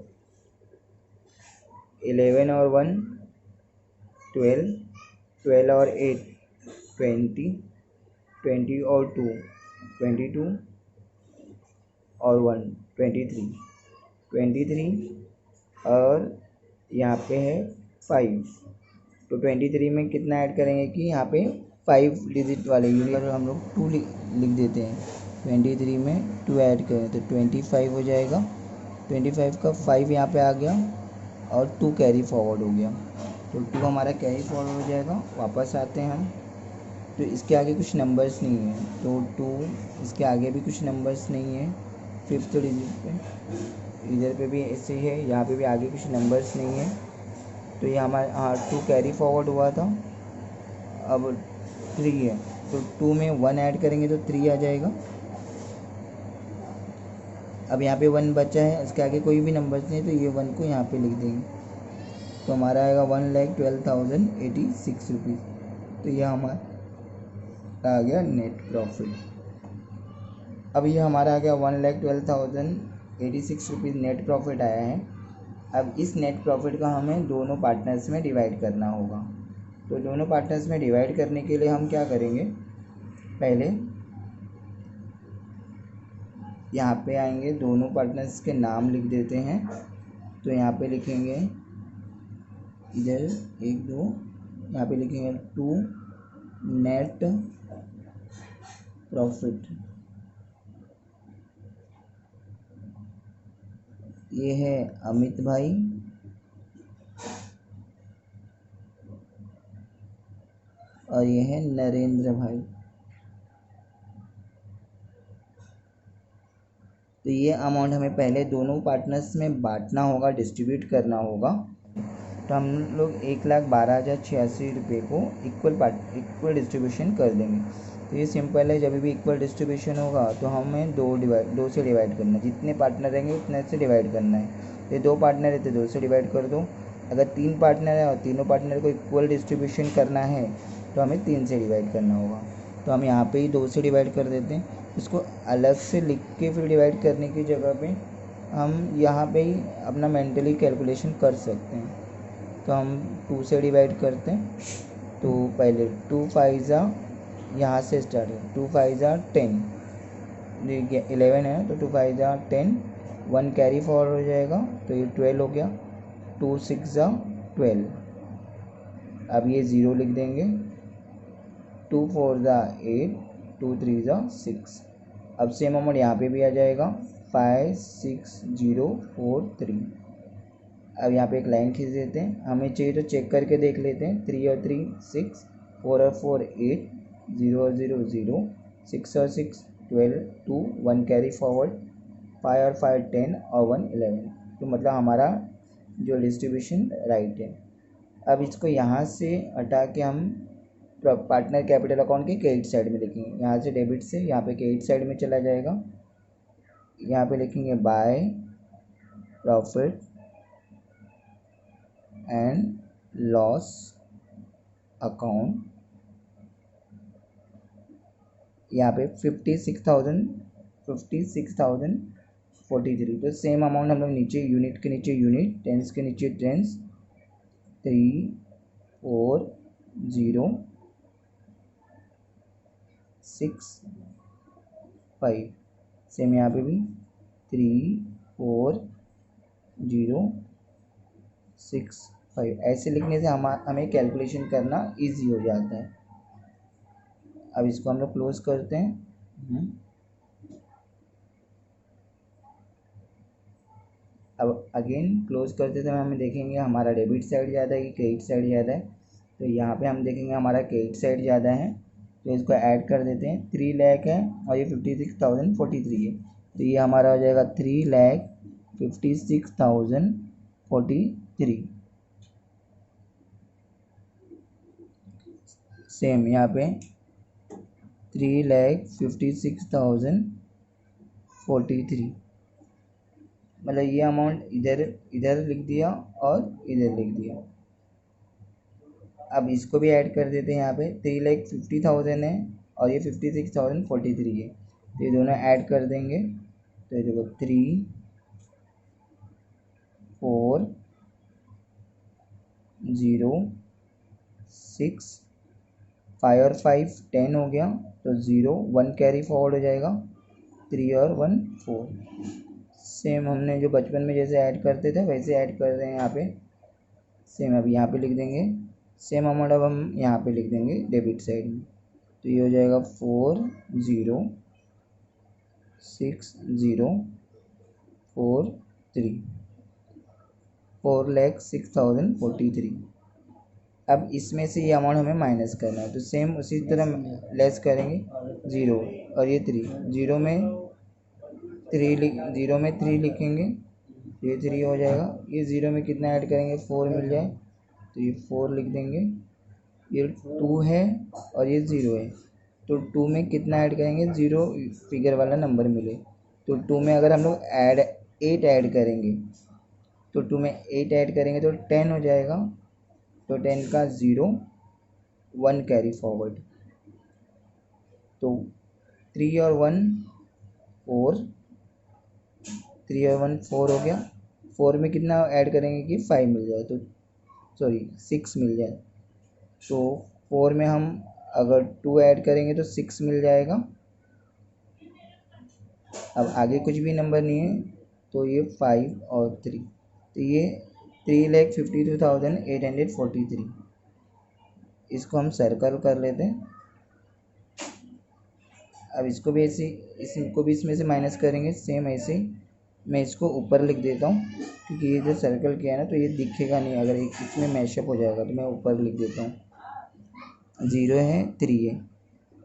11 और 1 12, 12 और 8 20, 20 और 2 22 और 1 23, 23 और यहाँ पे है 5। तो 23 में कितना ऐड करेंगे कि यहाँ पे 5 डिजिट वाले यूनिट हम लोग 2 लिख देते हैं। 23 में 2 ऐड करें तो 25 हो जाएगा। 25 का 5 यहाँ पे आ गया और 2 कैरी फॉरवर्ड हो गया। तो 2 हमारा कैरी फॉरवर्ड हो जाएगा। वापस आते हैं हम, तो इसके आगे कुछ नंबर्स नहीं है, तो 2 इसके आगे भी कुछ नंबर्स नहीं है। 5th डिजिट पे इधर पे भी ऐसे ही है, यहाँ पे भी आगे कुछ नंबर्स नहीं है। तो ये हमारा 2 कैरी फॉरवर्ड हुआ था। अब 3 है, तो 2 में 1 ऐड करेंगे तो 3 आ जाएगा। अब यहाँ पे 1 बचा है, इसके आगे कोई भी नंबर्स नहीं है, तो ये 1 को यहाँ पे लिख देंगे। तो हमारा आएगा 1,12,086 रुपीज़। तो ये हमारा आ गया नेट प्रॉफिट। अब ये हमारा आ गया 1,12,086 रुपीज़ नेट प्रॉफिट आया है। अब इस नेट प्रॉफिट का हमें दोनों पार्टनर्स में डिवाइड करना होगा। तो दोनों पार्टनर्स में डिवाइड करने के लिए हम क्या करेंगे, पहले यहाँ पे आएंगे, दोनों पार्टनर्स के नाम लिख देते हैं। तो यहाँ पे लिखेंगे, इधर 1 2, यहाँ पे लिखेंगे 2 नेट प्रॉफिट। ये है अमित भाई और ये है नरेंद्र भाई। तो ये अमाउंट हमें पहले दोनों पार्टनर्स में बांटना होगा, डिस्ट्रीब्यूट करना होगा। तो हम लोग 1,12,086 रुपये को इक्वल डिस्ट्रीब्यूशन कर देंगे। तो ये सिंपल है, जब भी इक्वल डिस्ट्रीब्यूशन होगा तो हमें 2 से डिवाइड करना है। जितने पार्टनर रहेंगे उतने से डिवाइड करना है। ये 2 पार्टनर है तो 2 से डिवाइड कर दो। अगर 3 पार्टनर है और तीनों पार्टनर को इक्वल डिस्ट्रीब्यूशन करना है तो हमें 3 से डिवाइड करना होगा। तो हम यहाँ पे ही 2 से डिवाइड कर देते हैं। इसको अलग से लिख के फिर डिवाइड करने की जगह पे हम यहाँ पे ही अपना मेंटली कैलकुलेशन कर सकते हैं। तो हम 2 से डिवाइड करते हैं। तो पहले 2 5 जा, यहाँ से स्टार्ट है, 2 5 जा 10, 11 है तो 2 5 जा 10, 1 कैरी फॉरवर्ड हो जाएगा तो ये 12 हो गया। 2 6 जा 12, अब ये 0 लिख देंगे। 2 4 जा 8, 2 3 जा 6। अब सेम अमाउंट यहाँ पे भी आ जाएगा, 5 6 0 4 3। अब यहाँ पे एक लाइन खींच देते हैं। हमें चाहिए तो चेक करके देख लेते हैं। 3 और 3 6, 4 और 4 8, 0 और 0 0, 6 और 6 12, 2 1 कैरी फॉरवर्ड, 5 और 5 10 और 1 11। तो मतलब हमारा जो डिस्ट्रीब्यूशन राइट है। अब इसको यहाँ से हटा के हम पार्टनर कैपिटल अकाउंट के क्रेडिट साइड में लिखेंगे। यहाँ से डेबिट से यहाँ पे क्रेडिट साइड में चला जाएगा। यहाँ पे लिखेंगे by profit and loss account. यहाँ पे 56,043। तो सेम अमाउंट हम लोग नीचे यूनिट के नीचे यूनिट, टेंस के नीचे टेंस, 3 4 0 3,6,5। सेम यहाँ पे भी 3,4,0,6,5। ऐसे लिखने से हमें कैलकुलेशन करना इजी हो जाता है। अब इसको हम लोग क्लोज करते हैं। अब अगेन क्लोज करते समय हमें देखेंगे हमारा डेबिट साइड ज़्यादा है कि क्रेडिट साइड ज़्यादा है। तो यहाँ पे हम देखेंगे हमारा क्रेडिट साइड ज़्यादा है, तो इसको ऐड कर देते हैं। 3 लाख है और ये 56,043 है, तो ये हमारा हो जाएगा 3,56,043। सेम यहाँ पे 3,56,043, मतलब ये अमाउंट इधर लिख दिया और इधर लिख दिया। अब इसको भी ऐड कर देते हैं। यहाँ पे 3,50,000 है और ये 56,043 है, तो ये दोनों ऐड कर देंगे। तो ये देखो 3, 4, 0, 6, 5 और 5 10 हो गया, तो 0 1 कैरी फॉरवर्ड हो जाएगा, 3 और 1 4। सेम हमने जो बचपन में जैसे ऐड करते थे वैसे ऐड कर रहे हैं यहाँ पे। सेम अब यहाँ पे लिख देंगे सेम अमाउंट। अब हम यहाँ पे लिख देंगे डेबिट साइड में, तो ये हो जाएगा 4,0,6,0,4,3, 4,06,043। अब इसमें से ये अमाउंट हमें माइनस करना है, तो सेम उसी तरह लेस करेंगे। 0 और ये 3, 0 में 3 लिखेंगे, ये 3 हो जाएगा। ये 0 में कितना ऐड करेंगे, 4 मिल जाए, तो ये 4 लिख देंगे। ये 2 है और ये 0 है, तो 2 में कितना ऐड करेंगे, 0 फिगर वाला नंबर मिले, तो 2 में अगर हम लोग 8 ऐड करेंगे, तो 2 में 8 ऐड करेंगे तो 10 हो जाएगा, तो 10 का 0 1 कैरी फॉरवर्ड, तो 3 और 1 4, 3 और 1 4 हो गया। 4 में कितना ऐड करेंगे कि 5 मिल जाए, तो 6 मिल जाए, तो 4 में हम अगर 2 ऐड करेंगे तो 6 मिल जाएगा। अब आगे कुछ भी नंबर नहीं है, तो ये 5 और 3, तो ये 3,52,843। इसको हम सर्कल कर लेते हैं। अब इसको भी इसमें से माइनस करेंगे। सेम ऐसे ही मैं इसको ऊपर लिख देता हूँ, क्योंकि ये जो सर्कल किया है ना, तो ये दिखेगा नहीं, अगर इसमें मैशअप हो जाएगा, तो मैं ऊपर लिख देता हूँ। 0 है 3 है,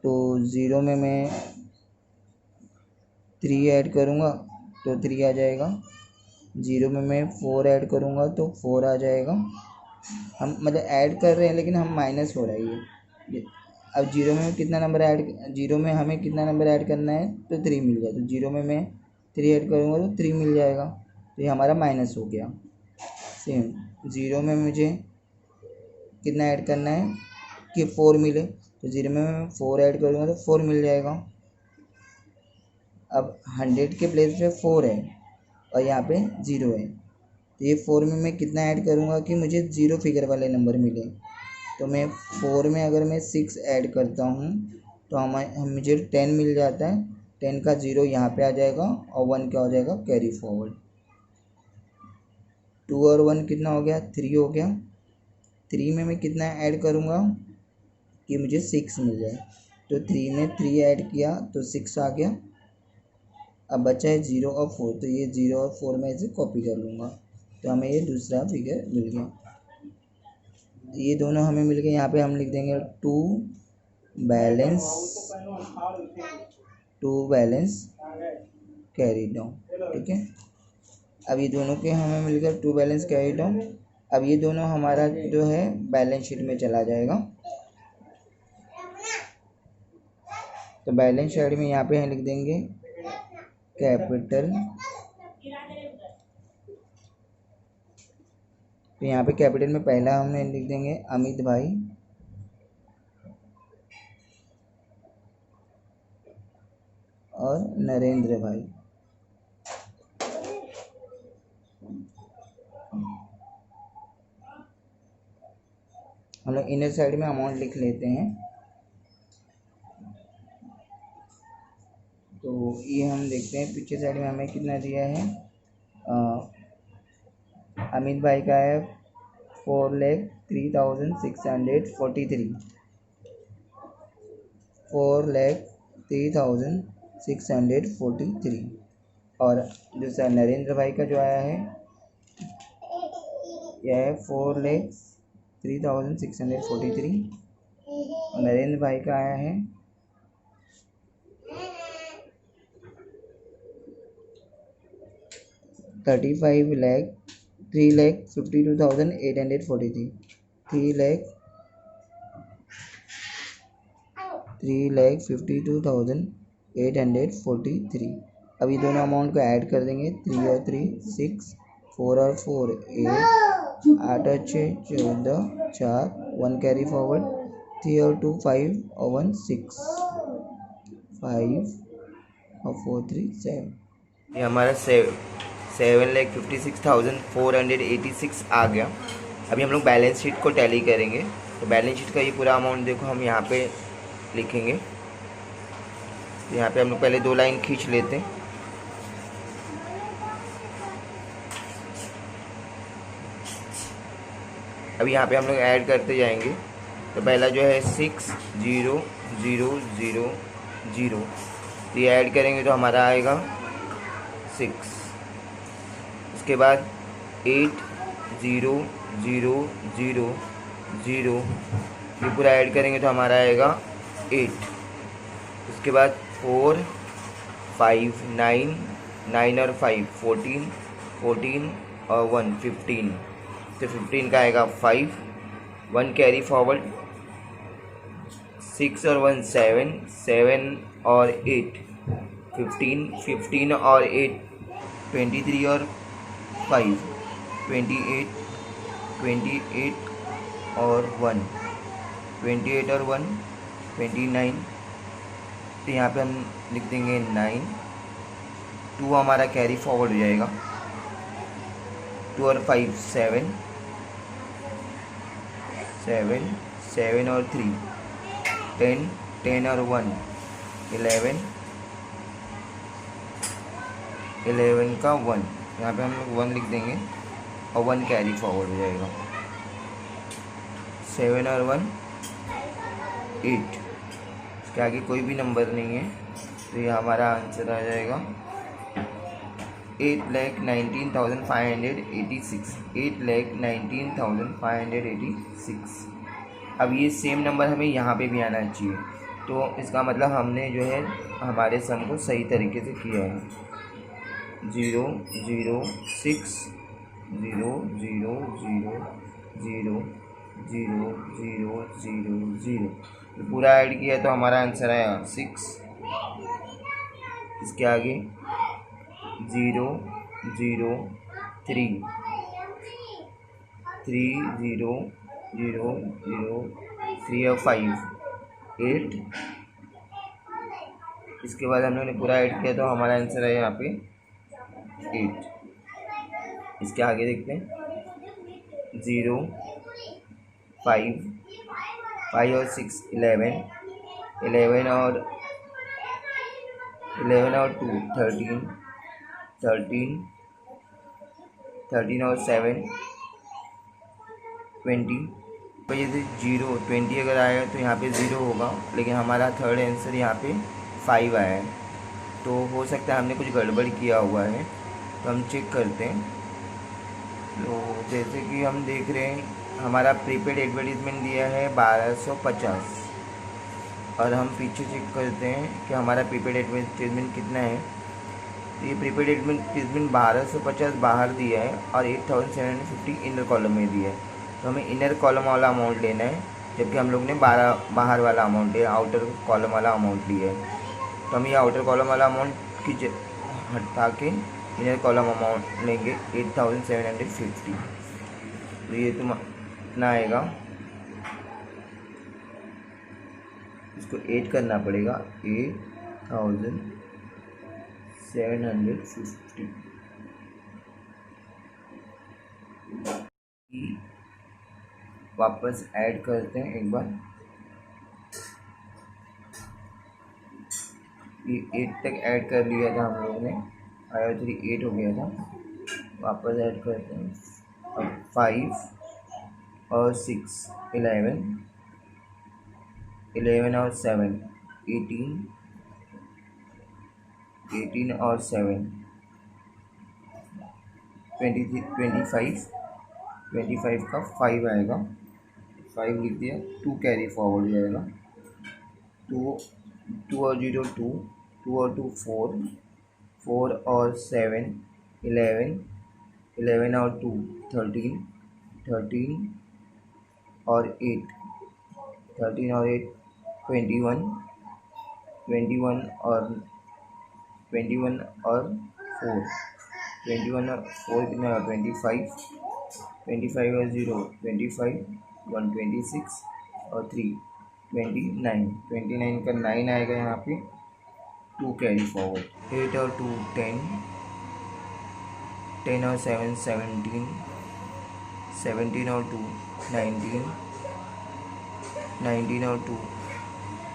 तो 0 में मैं 3 ऐड करूँगा तो 3 आ जाएगा। 0 में मैं 4 ऐड करूँगा तो 4 आ जाएगा। हम मतलब ऐड कर रहे हैं लेकिन हम माइनस हो रहा है ये। अब 0 में कितना नंबर ऐड 0 में हमें कितना नंबर ऐड करना है, तो 3 मिल जाए, तो 0 में मैं 3 ऐड करूँगा तो 3 मिल जाएगा, तो ये हमारा माइनस हो गया। सेम 0 में मुझे कितना ऐड करना है कि 4 मिले, तो 0 में मैं 4 ऐड करूँगा तो 4 मिल जाएगा। अब 100 के प्लेस पे 4 है और यहाँ पे 0 है, तो ये 4 में मैं कितना ऐड करूँगा कि मुझे 0 फिगर वाले नंबर मिले, तो मैं 4 में अगर मैं 6 ऐड करता हूँ तो मुझे 10 मिल जाता है। 10 का 0 यहाँ पे आ जाएगा और 1 क्या हो जाएगा, कैरी फॉरवर्ड। 2 और 1 कितना हो गया, 3 हो गया। 3 में मैं कितना ऐड करूँगा कि मुझे 6 मिल जाए, तो 3 में 3 ऐड किया तो 6 आ गया। अब बचा है 0 और 4, तो ये 0 और 4 में इसे कॉपी कर लूँगा, तो हमें ये दूसरा फिगर मिल गया। ये दोनों हमें मिल गए। यहाँ पे हम लिख देंगे टू बैलेंस कैरी डाउन, ठीक है। अब ये दोनों के हमें मिल गए टू बैलेंस कैरी डाउन। अब ये दोनों हमारा जो है बैलेंस शीट में चला जाएगा। तो बैलेंस शीट में यहाँ पे हम लिख देंगे कैपिटल, तो यहाँ पे कैपिटल में पहला हमने लिख देंगे अमित भाई, और नरेंद्र भाई। हम लोग इनर साइड में अमाउंट लिख लेते हैं। तो ये हम देखते हैं पीछे साइड में हमें कितना दिया है। अमित भाई का है 4,03,643, 4,03,643। और दूसरा नरेंद्र भाई का जो आया है यह है 4,03,643। नरेंद्र भाई का आया है 3,52,843, 3,52,843। अब ये दोनों अमाउंट को ऐड कर देंगे, 3 और 3 6, 4 और 4 8, 8 और 6 14, 4 1 कैरी फॉरवर्ड, 3 और 2 5 और 1 6, 5 और 4 3 7। ये हमारा 7,56,486 आ गया। अभी हम लोग बैलेंस शीट को टैली करेंगे। तो बैलेंस शीट का ये पूरा अमाउंट देखो हम यहाँ पे लिखेंगे। तो यहाँ पे हम लोग पहले 2 लाइन खींच लेते हैं। अभी यहाँ पे हम लोग ऐड करते जाएंगे। तो पहला जो है 6,0,0,0,0, तो ये ऐड करेंगे तो हमारा आएगा 6। उसके बाद 8,0,0,0,0, ये पूरा ऐड करेंगे तो हमारा आएगा 8। उसके बाद 4 5 9, 9 और 5 14, 14 और 1 15, तो 15 का आएगा 5, 1 कैरी फॉरवर्ड, 6 और 1 7, 7 और 8 15, 15 और 8 23 और 5 28, 28 और 1 28 और 1 29। तो यहाँ पे हम लिख देंगे 9, 2 हमारा कैरी फॉरवर्ड हो जाएगा, 2 और 5 7, 7 7 और 3 10, 10 और 1 11, 11 का 1, यहाँ पे हम लोग 1 लिख देंगे और 1 कैरी फॉरवर्ड हो जाएगा, 7 और 1 8। इसके आगे कोई भी नंबर नहीं है, तो ये हमारा आंसर आ जाएगा 8,19,586, 8,19,586। अब ये सेम नंबर हमें यहाँ पे भी आना चाहिए। तो इसका मतलब हमने जो है हमारे सम को सही तरीके से किया है। 0 0 6 0 0 0 0 0 0 0 0, तो पूरा ऐड किया तो हमारा आंसर आया 6। इसके आगे 0 0 3 3 0 0 0 3 और 5 8। इसके बाद हम लोगों ने पूरा ऐड किया तो हमारा आंसर है यहाँ पे 8। इसके आगे देखते हैं 0 5 5 और 6 11 11 और 2 13 13 13 और 7 20। तो ये 0 20 अगर आएगा तो यहाँ पे 0 होगा, लेकिन हमारा थर्ड आंसर यहाँ पे 5 आया है। तो हो सकता है हमने कुछ गड़बड़ किया हुआ है, तो हम चेक करते हैं। तो जैसे कि हम देख रहे हैं हमारा प्रीपेड एडवर्टीजमेंट दिया है 1250, और हम पीछे चेक करते हैं कि हमारा प्रीपेड एडवर्टीजमेंट कितना है। तो ये प्रीपेड एडवर्टीजमेंट 1250 बाहर दिया है और 8,750 इनर कॉलम में दिया है। तो हमें इनर कॉलम वाला अमाउंट लेना है, जबकि हम लोग ने 12 बाहर वाला अमाउंट लिया, आउटर कॉलम वाला अमाउंट लिया है। तो हम ये आउटर कॉलम वाला अमाउंट की हटा के इनर कॉलम अमाउंट लेंगे 8,750। तो ये इतना आएगा, इसको 8 करना पड़ेगा, 8,750। वापस ऐड करते हैं एक बार। ये 8 तक ऐड कर लिया था हम लोगों ने, 5 और 3 8 हो गया था। वापस ऐड करते हैं। अब 5 और 6 11, 11 और 7 18, 18 और 7 23 25, 25 का 5 आएगा, 5 लिख दिया। 2 कैरी फॉरवर्ड जाएगा। 2 2 और 0 2, 2 और 2 4, 4 और 7 11, 11 और 2 13, 13 और 8, 13 और 8 21, 21 और 21 और 4, 21 और 4 कितना 25, 25 और 0 25, 1 26 और 3 29, 29 का 9 आएगा यहाँ पे। 2 कैरी फॉरवर्ड। 8 और 2 10, 10 और 7 17, 17 और 2 19, 19 और 2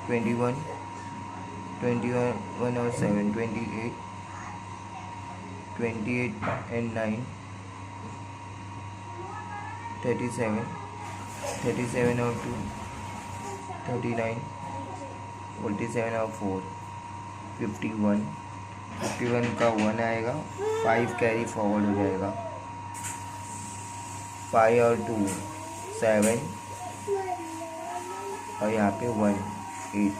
21, 21 और 7 28, 28 and 9 37, 37 और 2 39, 47 और 4 51, 51 का 1 आएगा। 5 कैरी फॉरवर्ड हो जाएगा। 5 और 2 7 और यहाँ पे 1 8।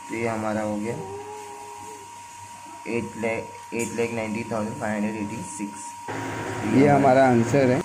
तो ये हमारा हो गया 8,90,586। ये हमारा आंसर है।